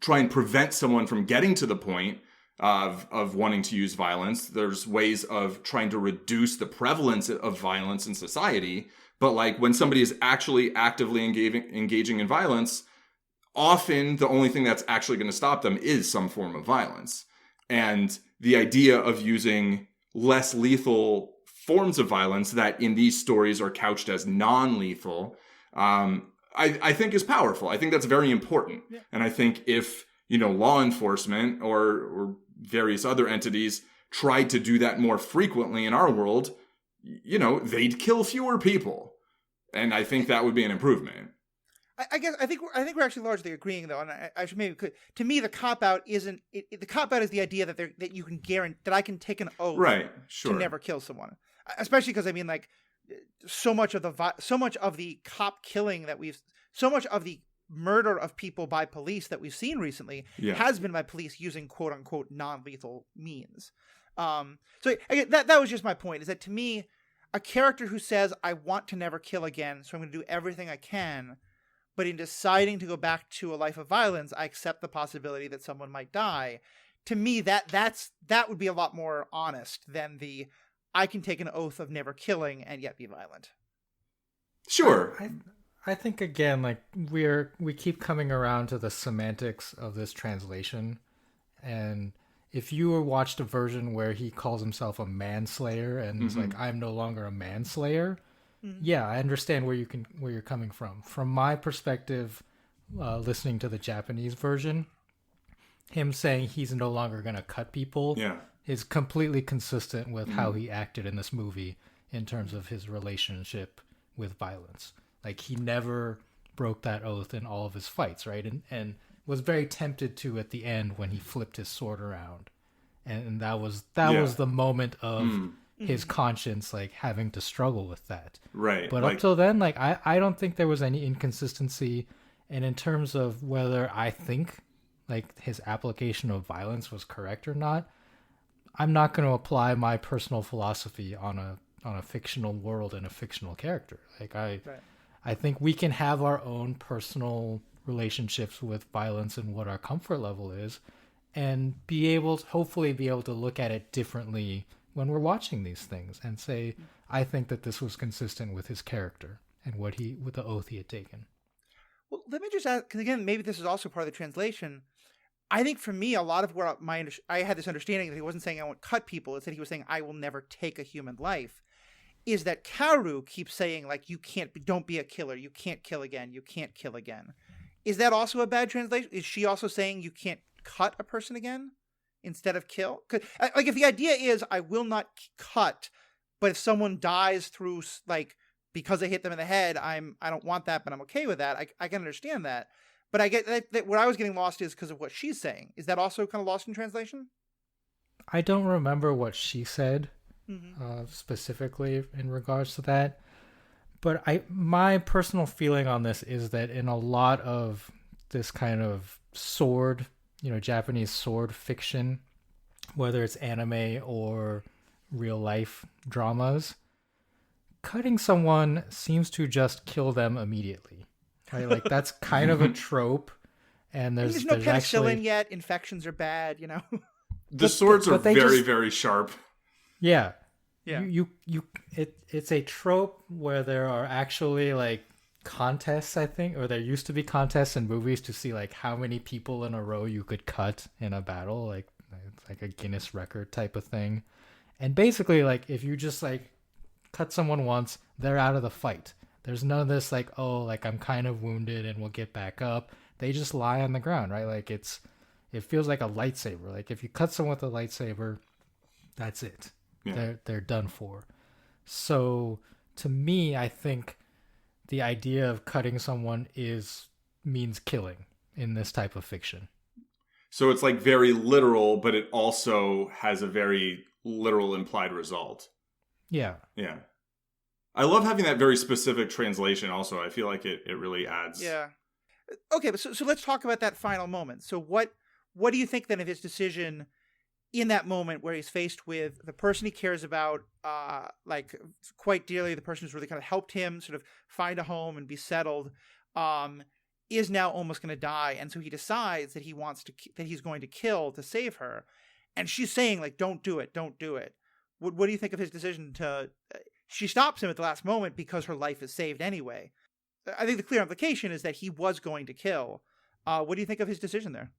try and prevent someone from getting to the point of wanting to use violence. There's ways of trying to reduce the prevalence of violence in society. But like when somebody is actually actively engaging in violence, often the only thing that's actually going to stop them is some form of violence. And the idea of using less lethal forms of violence that in these stories are couched as non-lethal, I think is powerful. I think that's very important. Yeah. And I think if, law enforcement or various other entities tried to do that more frequently in our world, they'd kill fewer people. And I think that would be an improvement. I think we're actually largely agreeing though, and I should maybe to me the cop out isn't the cop out is the idea that you can guarantee that I can take an oath to never kill someone, especially because I mean like so much of the cop killing so much of the murder of people by police that we've seen recently has been by police using quote unquote non-lethal means. So that was just my point, is that to me a character who says I want to never kill again, so I'm going to do everything I can. But in deciding to go back to a life of violence, I accept the possibility that someone might die. To me, that would be a lot more honest than the I can take an oath of never killing and yet be violent. Sure. I think again, like we keep coming around to the semantics of this translation, and if you watched a version where he calls himself a manslayer and is like, I'm no longer a manslayer. Yeah, I understand where you're coming from. From my perspective, listening to the Japanese version, him saying he's no longer going to cut people is completely consistent with how he acted in this movie in terms of his relationship with violence. Like, he never broke that oath in all of his fights, right? And was very tempted to at the end when he flipped his sword around. And that was the moment of his conscience, like, having to struggle with that. Right. But up till then, like, I don't think there was any inconsistency. And in terms of whether I think, like, his application of violence was correct or not, I'm not going to apply my personal philosophy on a fictional world and a fictional character. Like, I think we can have our own personal relationships with violence and what our comfort level is, and hopefully be able to look at it differently when we're watching these things and say, I think that this was consistent with his character and with the oath he had taken. Well, let me just ask, because again, maybe this is also part of the translation. I think for me, a lot of where I had this understanding that he wasn't saying I won't cut people, it's that he was saying I will never take a human life, is that Kaoru keeps saying, like, don't be a killer, you can't kill again, you can't kill again. Is that also a bad translation? Is she also saying you can't cut a person again instead of kill? Like, if the idea is I will not cut, but if someone dies through, like, because I hit them in the head, I don't want that, but I'm okay with that. I can understand that. But I get that what I was getting lost is because of what she's saying. Is that also kind of lost in translation? I don't remember what she said specifically in regards to that. But my personal feeling on this is that in a lot of this kind of sword, Japanese sword fiction, whether it's anime or real life dramas, cutting someone seems to just kill them immediately. Right? Like, that's kind of a trope. And there's no penicillin yet. Infections are bad, The swords are very, very sharp. Yeah. Yeah. It's a trope where there are actually, like, contests, I think, or there used to be contests in movies to see, like, how many people in a row you could cut in a battle, like it's like a Guinness record type of thing. And basically, like, if you just, like, cut someone once, they're out of the fight. There's none of this, like, oh, like, I'm kind of wounded and we'll get back up. They just lie on the ground, right? Like, it feels like a lightsaber. Like, if you cut someone with a lightsaber, that's it. Yeah. They're done for. So to me, I think the idea of cutting someone means killing in this type of fiction. So it's, like, very literal, but it also has a very literal implied result. Yeah. Yeah. I love having that very specific translation also. I feel like it really adds. Yeah. Okay, but so let's talk about that final moment. So what do you think then of his decision in that moment where he's faced with the person he cares about, like, quite dearly, the person who's really kind of helped him sort of find a home and be settled, is now almost going to die, and so he decides that he's going to kill to save her, and she's saying, like, don't do it. What do you think of his decision to? She stops him at the last moment because her life is saved anyway. I think the clear implication is that he was going to kill, What do you think of his decision there?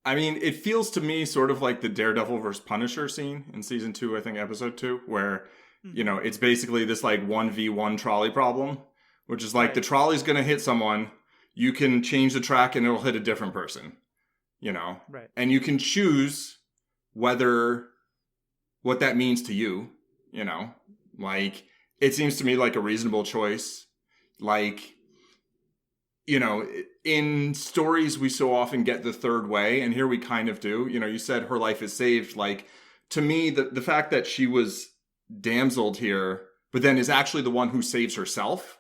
I mean, it feels to me sort of like the Daredevil versus Punisher scene in season 2, I think episode 2, where, it's basically this like 1v1 trolley problem, which is like the trolley's going to hit someone. You can change the track and it'll hit a different person, Right. And you can choose what that means to you, like it seems to me like a reasonable choice. Like, in stories we so often get the third way, and here we kind of do. You said her life is saved. Like, to me, the fact that she was damseled here, but then is actually the one who saves herself.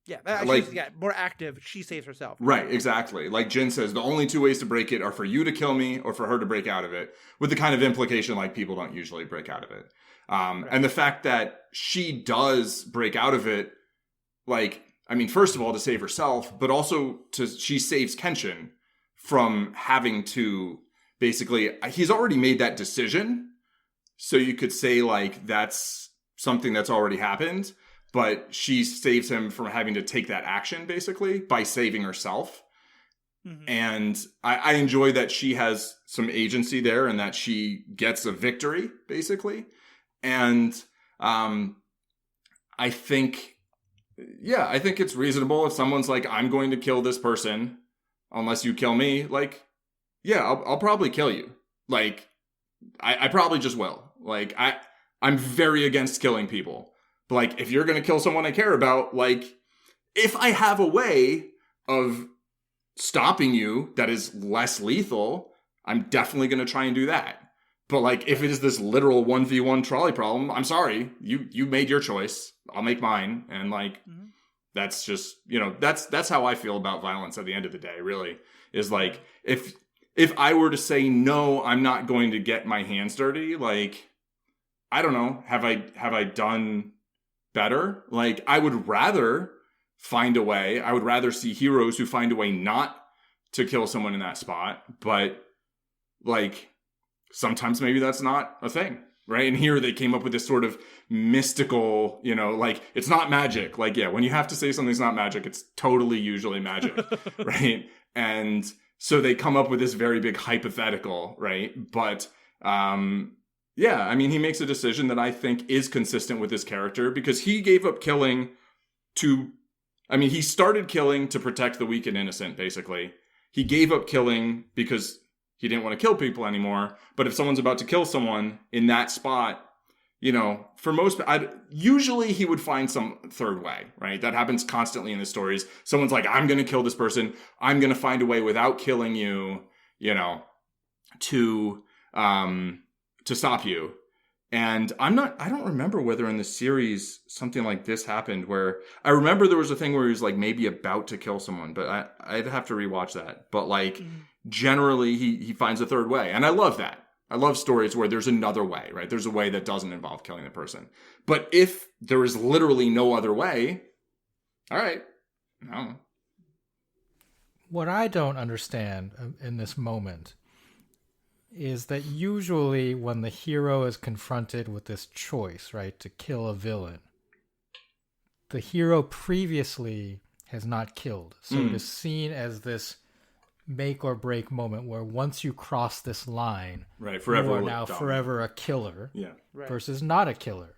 Yeah, more active. She saves herself. Right, exactly. Like Jin says, the only two ways to break it are for you to kill me or for her to break out of it, with the kind of implication like people don't usually break out of it. And the fact that she does break out of it, like, I mean, first of all, to save herself, but also she saves Kenshin from having to basically, he's already made that decision. So you could say like, that's something that's already happened, but she saves him from having to take that action basically by saving herself. Mm-hmm. And I enjoy that she has some agency there and that she gets a victory basically. And, I think it's reasonable if someone's like, I'm going to kill this person unless you kill me. Like, yeah, I'll probably kill you. Like, I probably just will. Like, I'm very against killing people. But like, if you're going to kill someone I care about, like, if I have a way of stopping you that is less lethal, I'm definitely going to try and do that. But like, if it is this literal 1v1 trolley problem, I'm sorry, you made your choice. I'll make mine. And like, that's just, that's how I feel about violence at the end of the day, really, is like, if I were to say, no, I'm not going to get my hands dirty, like, I don't know, have I done better? Like, I would rather find a way. I would rather see heroes who find a way not to kill someone in that spot. But like, sometimes maybe that's not a thing, right? And here they came up with this sort of mystical, like, it's not magic. Like, yeah, when you have to say something's not magic, it's totally usually magic, right? And so they come up with this very big hypothetical, right? But, yeah, I mean, he makes a decision that I think is consistent with his character because he gave up killing he started killing to protect the weak and innocent, basically. He gave up killing because he didn't want to kill people anymore. But if someone's about to kill someone in that spot, for most, usually he would find some third way, right? That happens constantly in the stories. Someone's like, I'm going to kill this person. I'm going to find a way without killing you, to stop you. And I don't remember whether in the series something like this happened where I remember there was a thing where he was like maybe about to kill someone, but I'd have to rewatch that. But like, generally he finds a third way. And I love that. I love stories where there's another way, right? There's a way that doesn't involve killing the person. But if there is literally no other way, all right. No. What I don't understand in this moment is that usually when the hero is confronted with this choice, right, to kill a villain, the hero previously has not killed. So it is seen as this make or break moment where once you cross this line, right, forever you are now forever a killer, versus not a killer.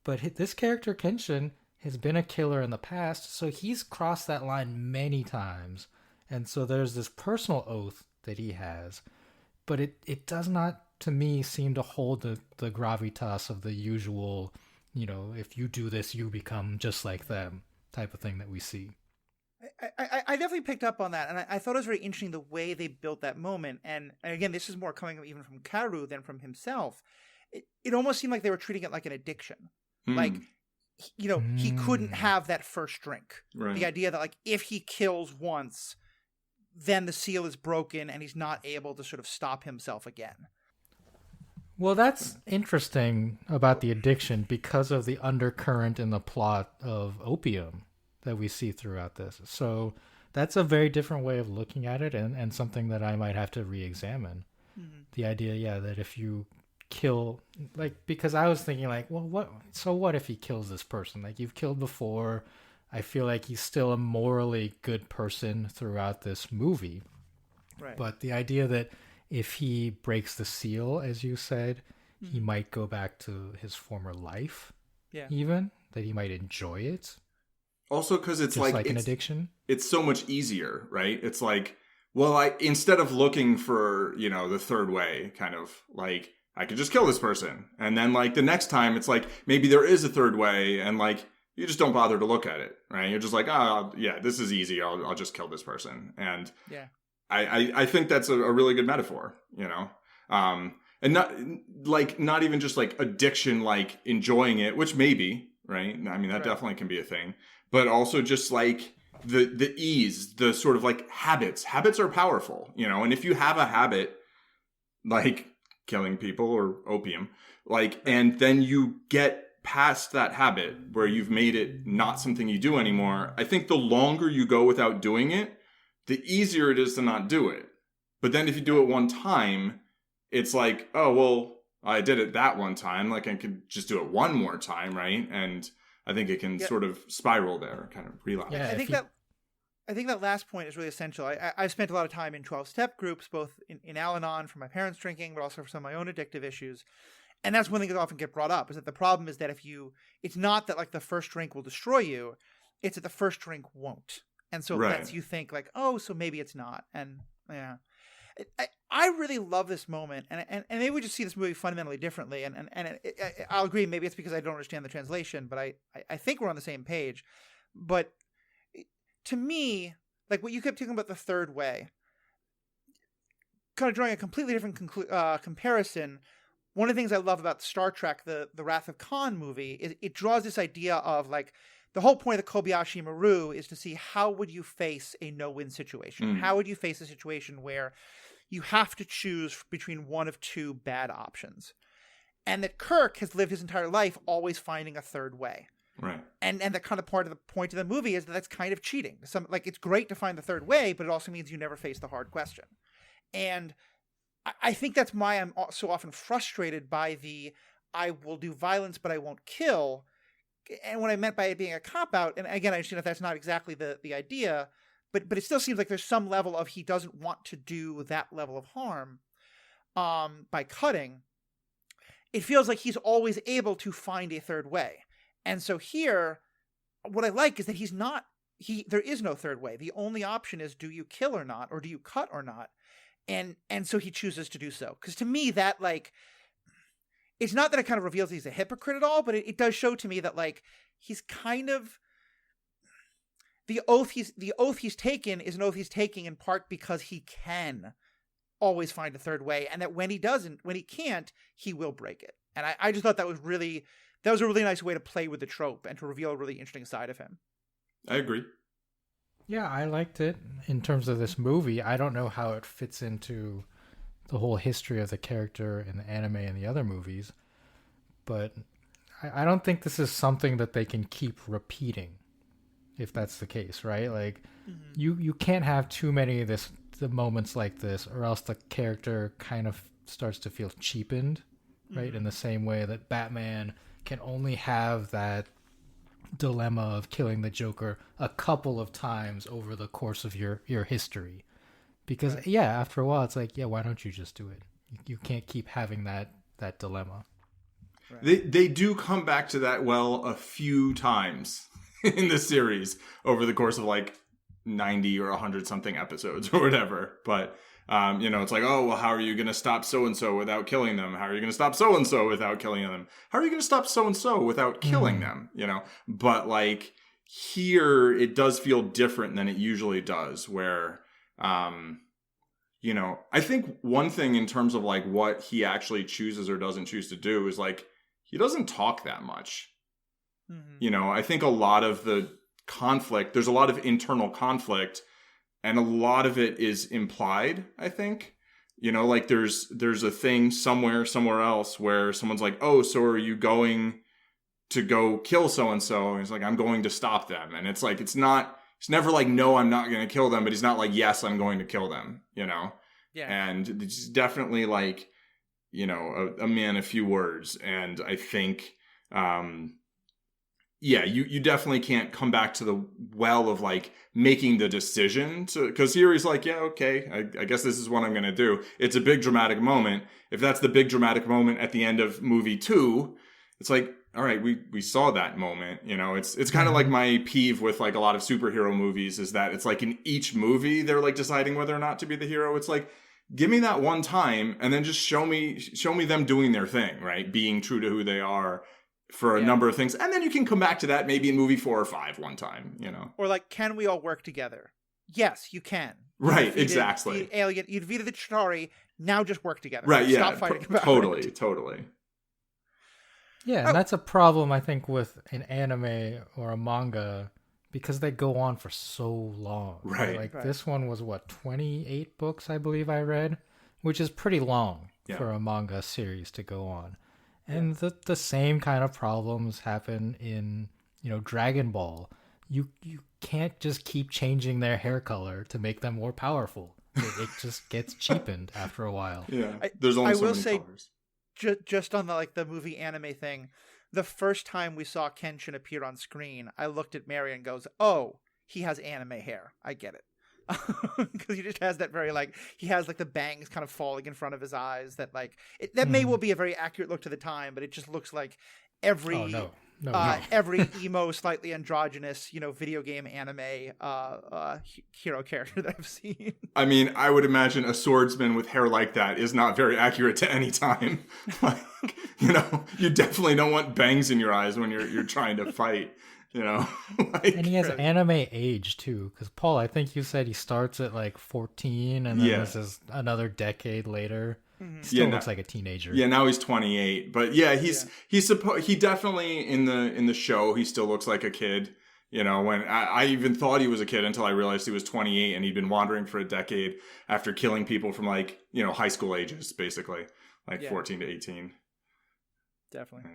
But this character Kenshin has been a killer in the past, so he's crossed that line many times, and so there's this personal oath that he has, but it does not, to me, seem to hold the gravitas of the usual, if you do this, you become just like them type of thing that we see. I definitely picked up on that, and I thought it was very interesting the way they built that moment. And again, this is more coming even from Karu than from himself. It almost seemed like they were treating it like an addiction. Like, he couldn't have that first drink. Right. The idea that, like, if he kills once, then the seal is broken and he's not able to sort of stop himself again. Well, that's interesting about the addiction because of the undercurrent in the plot of opium that we see throughout this. So that's a very different way of looking at it and something that I might have to re-examine. Mm-hmm. The idea, that if you kill, like, because I was thinking like, well, what if he kills this person? Like, you've killed before. I feel like he's still a morally good person throughout this movie. Right. But the idea that if he breaks the seal, as you said, he might go back to his former life, Yeah. even, that he might enjoy it. Also, because it's Just like an addiction. It's so much easier, right? It's like, well, instead of looking for, the third way, kind of like, I could just kill this person. And then like the next time it's like, maybe there is a third way, and like, you just don't bother to look at it, right? You're just like, oh, yeah, this is easy. I'll just kill this person. And yeah, I think that's a really good metaphor, and not even just like addiction, like enjoying it, which maybe, right? I mean, that definitely can be a thing, but also just like the ease, the sort of like habits are powerful, and if you have a habit like killing people or opium, like, and then you get past that habit where you've made it not something you do anymore, I think the longer you go without doing it, the easier it is to not do it. But then if you do it one time, it's like, oh, well, I did it that one time. Like, I could just do it one more time, right? And I think it can sort of spiral there, kind of relapse. Yeah, I think that last point is really essential. I've spent a lot of time in 12-step groups, both in Al-Anon for my parents drinking, but also for some of my own addictive issues. And that's one thing that often get brought up, is that the problem is that it's not that like the first drink will destroy you, it's that the first drink won't. And so it lets you think like, oh, so maybe it's not. And yeah, I really love this moment. And maybe we just see this movie fundamentally differently. And I'll agree, maybe it's because I don't understand the translation, but I think we're on the same page. But to me, like what you kept talking about the third way, kind of drawing a completely different comparison. One of the things I love about Star Trek, the Wrath of Khan movie, is it draws this idea of like, the whole point of the Kobayashi Maru is to see how would you face a no-win situation? How would you face a situation where you have to choose between one of two bad options? And that Kirk has lived his entire life always finding a third way. Right. And the kind of part of the point of the movie is that that's kind of cheating. Like, it's great to find the third way, but it also means you never face the hard question. And I think that's why I'm so often frustrated by I will do violence, but I won't kill. And what I meant by it being a cop-out, and again, I understand that that's not exactly the idea, but it still seems like there's some level of he doesn't want to do that level of harm by cutting. It feels like he's always able to find a third way. And so here, what I like is that there is no third way. The only option is, do you kill or not, or do you cut or not? And so he chooses to do so. Because to me, that like, it's not that it kind of reveals he's a hypocrite at all, but it does show to me that like he's kind of the oath he's taken is an oath he's taking in part because he can always find a third way, and that when he can't, he will break it. And I just thought that was a really nice way to play with the trope and to reveal a really interesting side of him. I agree. Yeah, I liked it. In terms of this movie, I don't know how it fits into the whole history of the character in the anime and the other movies, but I don't think this is something that they can keep repeating, if that's the case, right? Like, you can't have too many of the moments like this, or else the character kind of starts to feel cheapened, right? In the same way that Batman can only have that dilemma of killing the Joker a couple of times over the course of your history. Because, after a while, it's like, why don't you just do it? You can't keep having that dilemma. Right. They do come back to that, a few times in the series over the course of, 90 or 100-something episodes or whatever. But, it's like, oh, well, how are you going to stop so-and-so without killing them? How are you going to stop so-and-so without killing them? How are you going to stop so-and-so without killing them? But, here, it does feel different than it usually does, where... I think one thing in terms of what he actually chooses or doesn't choose to do is he doesn't talk that much. I think a lot of the conflict, there's a lot of internal conflict, and a lot of it is implied, I think. There's a thing somewhere else where someone's like, oh, so are you going to go kill so-and-so? And he's like, I'm going to stop them. And it's it's never no, I'm not going to kill them, but he's not yes, I'm going to kill them, Yeah. And it's definitely a man of few words. And I think, you definitely can't come back to the well of like making the decision to, because here he's like, yeah, okay, I guess this is what I'm going to do. It's a big dramatic moment. If that's the big dramatic moment at the end of movie 2, it's like, all right, we saw that moment. You know, it's kind of like my peeve with like a lot of superhero movies is that it's like in each movie they're like deciding whether or not to be the hero. It's like, give me that one time and then just show me them doing their thing, right? Being true to who they are for a number of things. And then you can come back to that maybe in movie 4 or 5 one time, you know. Or like, can we all work together? Yes, you can. Right, exactly. The alien, you defeated the Chitauri, now just work together. Right, yeah. Stop fighting about totally, it. Totally. Yeah, and that's a problem, I think, with an anime or a manga, because they go on for so long. Right. Like, this one was, 28 books, I believe I read, which is pretty long for a manga series to go on. And the same kind of problems happen in, Dragon Ball. You can't just keep changing their hair color to make them more powerful. It just gets cheapened after a while. Yeah, there's only so many colors. Just on the movie anime thing, the first time we saw Kenshin appear on screen, I looked at Mary and goes, "Oh, he has anime hair. I get it." Because he just has that very he has the bangs kind of falling in front of his eyes. That that may well be a very accurate look to the time, but it just looks like every every emo, slightly androgynous, video game anime hero character that I've seen. I mean, I would imagine a swordsman with hair like that is not very accurate to any time. You definitely don't want bangs in your eyes when you're trying to fight. And he has anime age too, because Paul, I think you said he starts at 14, and then this is another decade later. Still looks like a teenager. Yeah, now he's 28, but he definitely in the show he still looks like a kid. When I even thought he was a kid until I realized he was 28 and he'd been wandering for a decade after killing people from high school ages, basically 14 to 18. Definitely.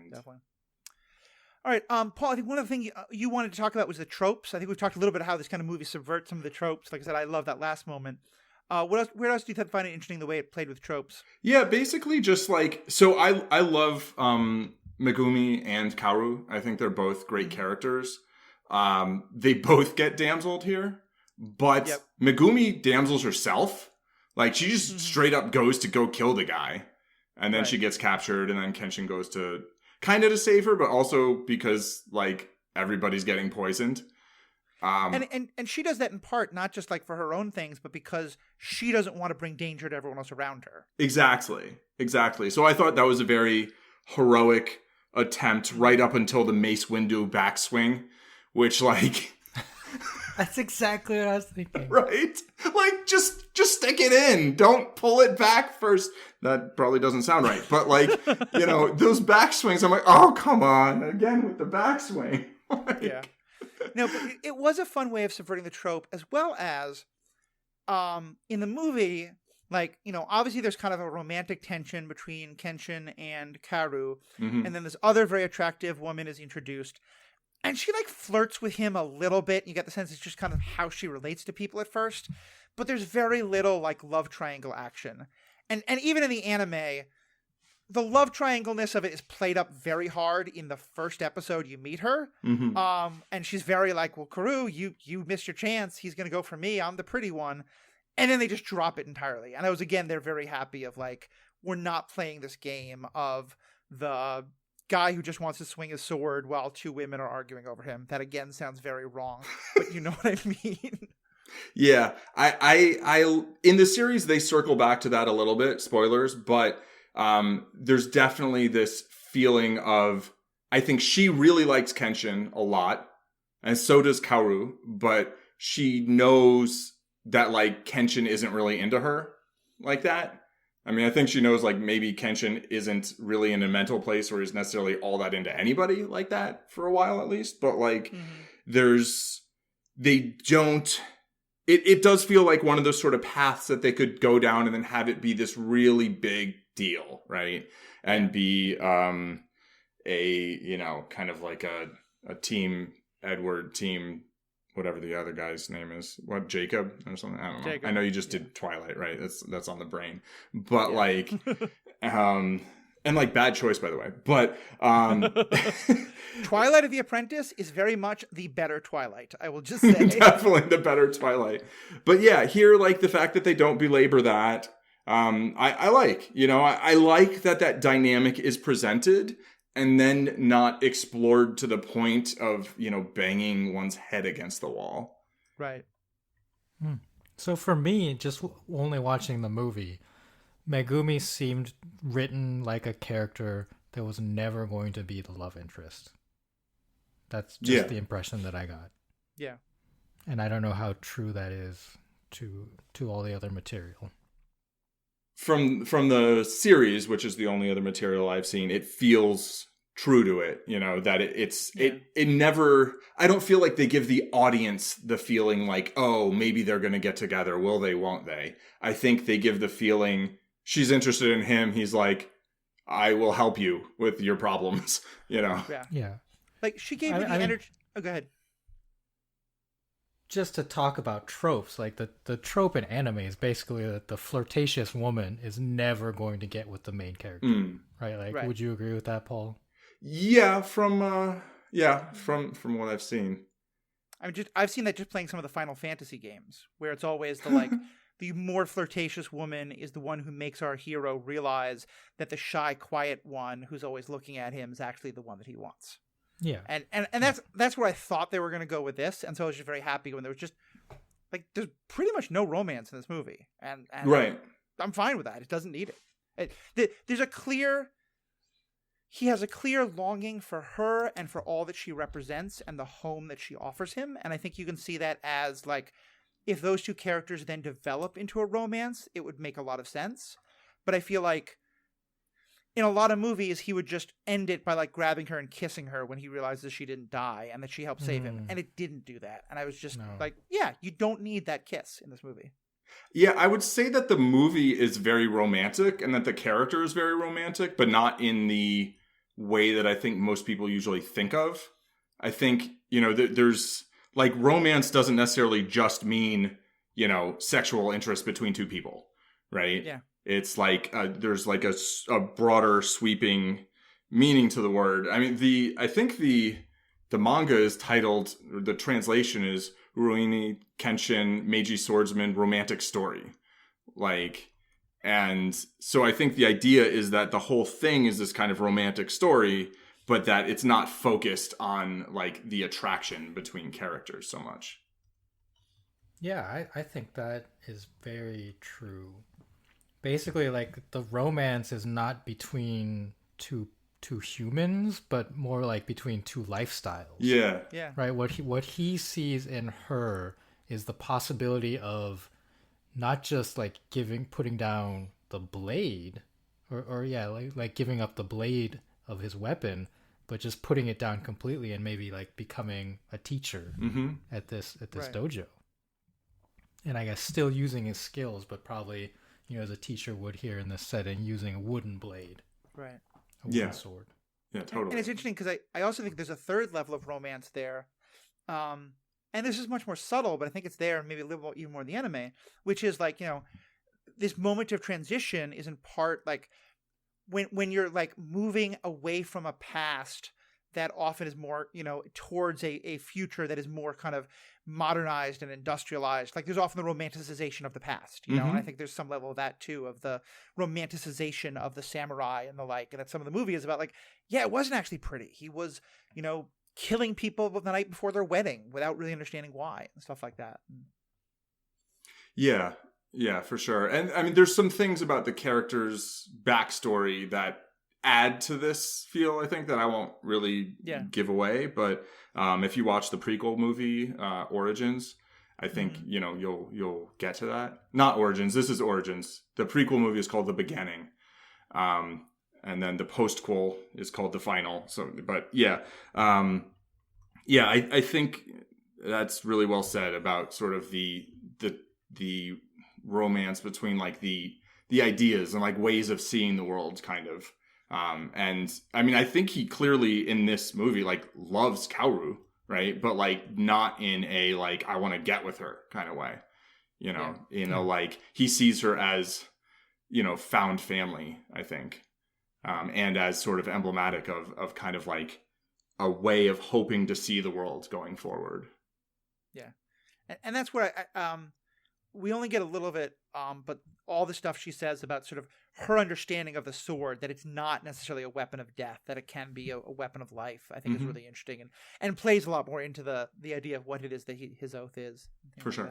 All right, Paul, I think one of the things you wanted to talk about was the tropes. I think we've talked a little bit about how this kind of movie subverts some of the tropes. Like I said, I love that last moment. Where else do you find it interesting the way it played with tropes? Yeah, basically just so I love Megumi and Kaoru. I think they're both great characters. They both get damseled here, but Megumi damsels herself. She just straight up goes to go kill the guy, and then she gets captured, and then Kenshin goes to kind of to save her, but also because everybody's getting poisoned. And she does that in part not just for her own things, but because she doesn't want to bring danger to everyone else around her. Exactly. So I thought that was a very heroic attempt right up until the Mace Windu backswing, which That's exactly what I was thinking. Right? Just stick it in. Don't pull it back first. That probably doesn't sound right. But those backswings, I'm like, oh, come on. Again with the backswing. Yeah. No, but it was a fun way of subverting the trope, as well as in the movie, obviously there's kind of a romantic tension between Kenshin and Kaoru, and then this other very attractive woman is introduced, and she flirts with him a little bit. You get the sense it's just kind of how she relates to people at first, but there's very little love triangle action, and even in the anime, the love triangle-ness of it is played up very hard in the first episode you meet her. And she's very well, Kaoru, you missed your chance. He's going to go for me. I'm the pretty one. And then they just drop it entirely. And they're very happy of we're not playing this game of the guy who just wants to swing his sword while two women are arguing over him. That again sounds very wrong, but you know what I mean? Yeah. I in the series, they circle back to that a little bit, spoilers, but there's definitely this feeling of, I think she really likes Kenshin a lot, and so does Kaoru, but she knows that Kenshin isn't really into her like that. I mean, I think she knows maybe Kenshin isn't really in a mental place where he's necessarily all that into anybody like that for a while at least, but it does feel like one of those sort of paths that they could go down and then have it be this really big deal, right? And be kind of a team Edward, team whatever the other guy's name is, Jacob or something, I don't know. Jacob. I know you just did Twilight, right? That's on the brain, but And like bad choice, by the way. But Twilight of the Apprentice is very much the better Twilight, I will just say. Definitely the better Twilight. But yeah, here, like the fact that they don't belabor that, I like, I like that dynamic is presented and then not explored to the point of, banging one's head against the wall. Right. So for me, just only watching the movie, Megumi seemed written like a character that was never going to be the love interest. That's just the impression that I got. Yeah. And I don't know how true that is to all the other material. From the series, which is the only other material I've seen, it feels true to it, that it never, I don't feel like they give the audience the feeling like, oh, maybe they're going to get together. Will they, won't they? I think they give the feeling she's interested in him. He's like, I will help you with your problems, Yeah. Yeah. Like she gave me the energy. Oh, go ahead. Just to talk about tropes, like the trope in anime is basically that the flirtatious woman is never going to get with the main character, right? Like, Right. Would you agree with that, Paul? Yeah, from what I've seen. I've seen that just playing some of the Final Fantasy games, where it's always the like the more flirtatious woman is the one who makes our hero realize that the shy, quiet one who's always looking at him is actually the one that he wants. Yeah. And that's where I thought they were going to go with this, and so I was just very happy when there was just like there's pretty much no romance in this movie, and Right. I'm fine with that. It doesn't need it. He has a clear longing for her and for all that she represents and the home that she offers him, and I think you can see that as like if those two characters then develop into a romance, it would make a lot of sense. But I feel like in a lot of movies, he would just end it by like grabbing her and kissing her when he realizes she didn't die and that she helped save him. And it didn't do that. And I was just like, yeah, you don't need that kiss in this movie. Yeah, I would say that the movie is very romantic and that the character is very romantic, but not in the way that I think most people usually think of. I think, there's like romance doesn't necessarily just mean, sexual interest between two people, right? Yeah. It's like there's like a broader sweeping meaning to the word. I mean, I think the manga is titled, the translation is Rurouni Kenshin, Meiji Swordsman, Romantic Story. Like, and so I think the idea is that the whole thing is this kind of romantic story, but that it's not focused on like the attraction between characters so much. Yeah, I think that is very true. Basically, like the romance is not between two humans, but more like between two lifestyles. Yeah. Yeah. Right. What he sees in her is the possibility of not just like putting down the blade, or like giving up the blade of his weapon, but just putting it down completely and maybe like becoming a teacher at this Right. dojo. And I guess still using his skills, but probably, as a teacher would here in this setting, using a wooden blade. Right. A wooden sword. Yeah, totally. And it's interesting because I also think there's a third level of romance there. And this is much more subtle, but I think it's there maybe a little more, even more in the anime, which is like, this moment of transition is in part like when you're like moving away from a past that often is more, towards a future that is more kind of modernized and industrialized. Like there's often the romanticization of the past, and I think there's some level of that too, of the romanticization of the samurai and the like, and that some of the movie is about like, yeah, it wasn't actually pretty. He was, killing people the night before their wedding without really understanding why and stuff like that. Yeah, for sure. And I mean, there's some things about the character's backstory that add to this feel, I think, that I won't really give away. But if you watch the prequel movie, Origins, I think, you'll get to that. Not Origins, this is Origins. The prequel movie is called The Beginning. And then the postquel is called The Final. So, but I think that's really well said about sort of the romance between like the ideas and like ways of seeing the world, kind of. And I mean, I think he clearly in this movie like loves Kaoru, right? But like not in a like I want to get with her kind of way, like he sees her as found family, I think. and as sort of emblematic of kind of like a way of hoping to see the world going forward. Yeah. And that's what we only get a little of it, but all the stuff she says about sort of her understanding of the sword, that it's not necessarily a weapon of death, that it can be a weapon of life, I think is really interesting and plays a lot more into the idea of what it is that his oath is. For sure.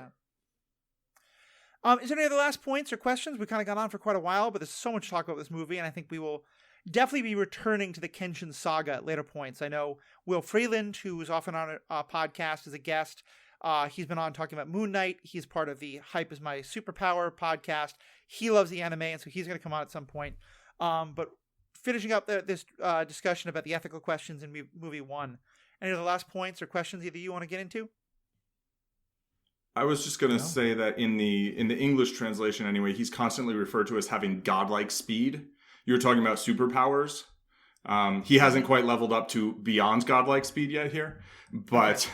Is there any other last points or questions? We kind of got on for quite a while, but there's so much to talk about this movie, and I think we will definitely be returning to the Kenshin saga at later points. I know Will Freeland, who is often on a podcast as a guest, he's been on talking about Moon Knight. He's part of the Hype is My Superpower podcast. He loves the anime, and so he's going to come on at some point. But finishing up this discussion about the ethical questions in movie one, any other last points or questions either you want to get into? I was just going to say that in the English translation anyway, he's constantly referred to as having godlike speed. You were talking about superpowers. He hasn't quite leveled up to beyond godlike speed yet here, but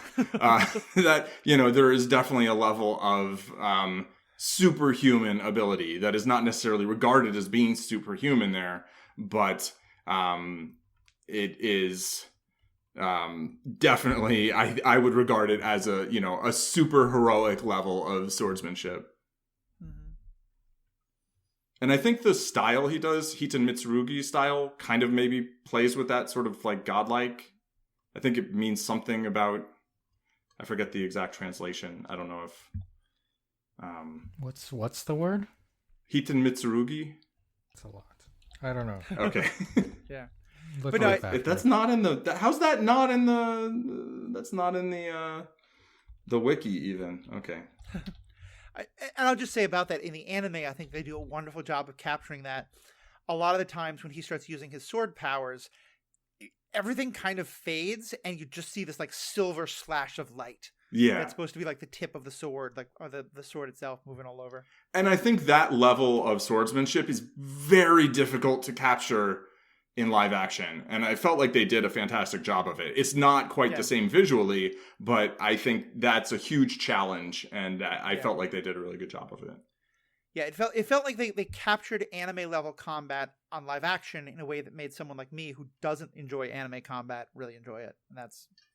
that, there is definitely a level of superhuman ability that is not necessarily regarded as being superhuman there, but it is definitely, I would regard it as a super heroic level of swordsmanship. And I think the style he does, Hiton Mitsurugi style, kind of maybe plays with that sort of like godlike. I think it means something about, I forget the exact translation. I don't know if... What's the word? Hiton Mitsurugi? It's a lot. I don't know. Okay. Yeah. But no, that's not in the... How's that not in the... That's not in the wiki even. Okay. And I'll just say about that, in the anime, I think they do a wonderful job of capturing that. A lot of the times when he starts using his sword powers, everything kind of fades, and you just see this like silver slash of light. Yeah. It's supposed to be like the tip of the sword, like or the sword itself moving all over. And I think that level of swordsmanship is very difficult to capture in live action. And I felt like they did a fantastic job of it. It's not quite the same visually, but I think that's a huge challenge. And I felt like they did a really good job of it. Yeah, it felt like they captured anime level combat on live action in a way that made someone like me who doesn't enjoy anime combat really enjoy it.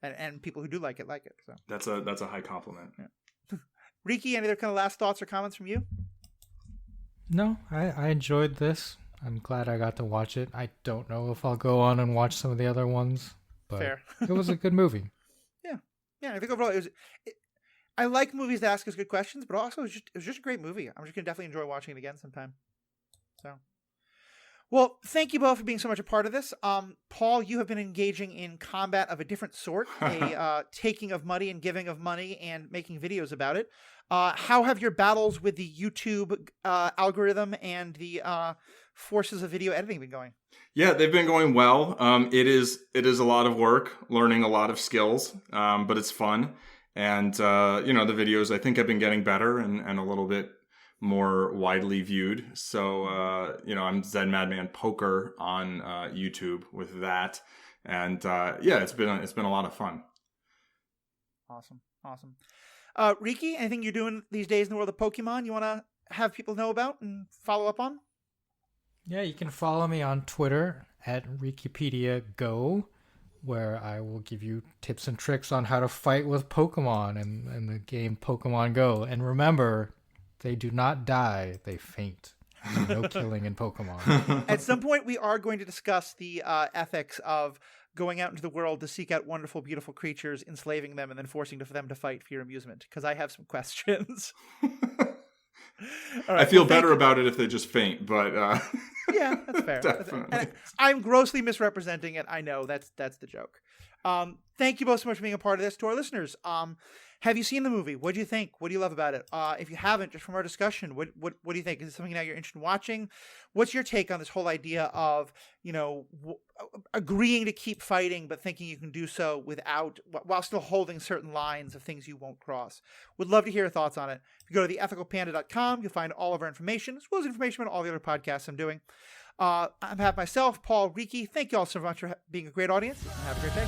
And people who do like it. So that's a high compliment. Yeah. Riki, any other kind of last thoughts or comments from you? No, I enjoyed this. I'm glad I got to watch it. I don't know if I'll go on and watch some of the other ones, but fair. It was a good movie. Yeah. I think overall I like movies that ask us good questions, but also it was just a great movie. I'm just gonna definitely enjoy watching it again sometime. So, well, thank you both for being so much a part of this. Paul, you have been engaging in combat of a different sort, a taking of money and giving of money and making videos about it. How have your battles with the YouTube algorithm and the forces of video editing been going? Yeah, they've been going well. It is a lot of work, learning a lot of skills, but it's fun. And, the videos I think have been getting better and a little bit more widely viewed. So, I'm Zen Madman Poker on YouTube with that. And, it's been a lot of fun. Awesome. Riki, anything you're doing these days in the world of Pokemon you want to have people know about and follow up on? Yeah, you can follow me on Twitter at WikipediaGo, where I will give you tips and tricks on how to fight with Pokemon in the game Pokemon Go. And remember, they do not die, they faint. No killing in Pokemon. At some point, we are going to discuss the ethics of going out into the world to seek out wonderful, beautiful creatures, enslaving them, and then forcing them to fight for your amusement, because I have some questions. All right, I feel better about it if they just faint, but yeah, that's fair. Definitely. I'm grossly misrepresenting it. I know that's the joke. Thank you both so much for being a part of this. To our listeners, have you seen the movie? What do you think? What do you love about it? If you haven't, just from our discussion, what do you think? Is it something now you're interested in watching? What's your take on this whole idea of agreeing to keep fighting, but thinking you can do so while still holding certain lines of things you won't cross? Would love to hear your thoughts on it. If you go to theethicalpanda.com, you'll find all of our information, as well as information about all the other podcasts I'm doing. On behalf of myself, Paul, Riki, thank you all so much for being a great audience, and have a great day.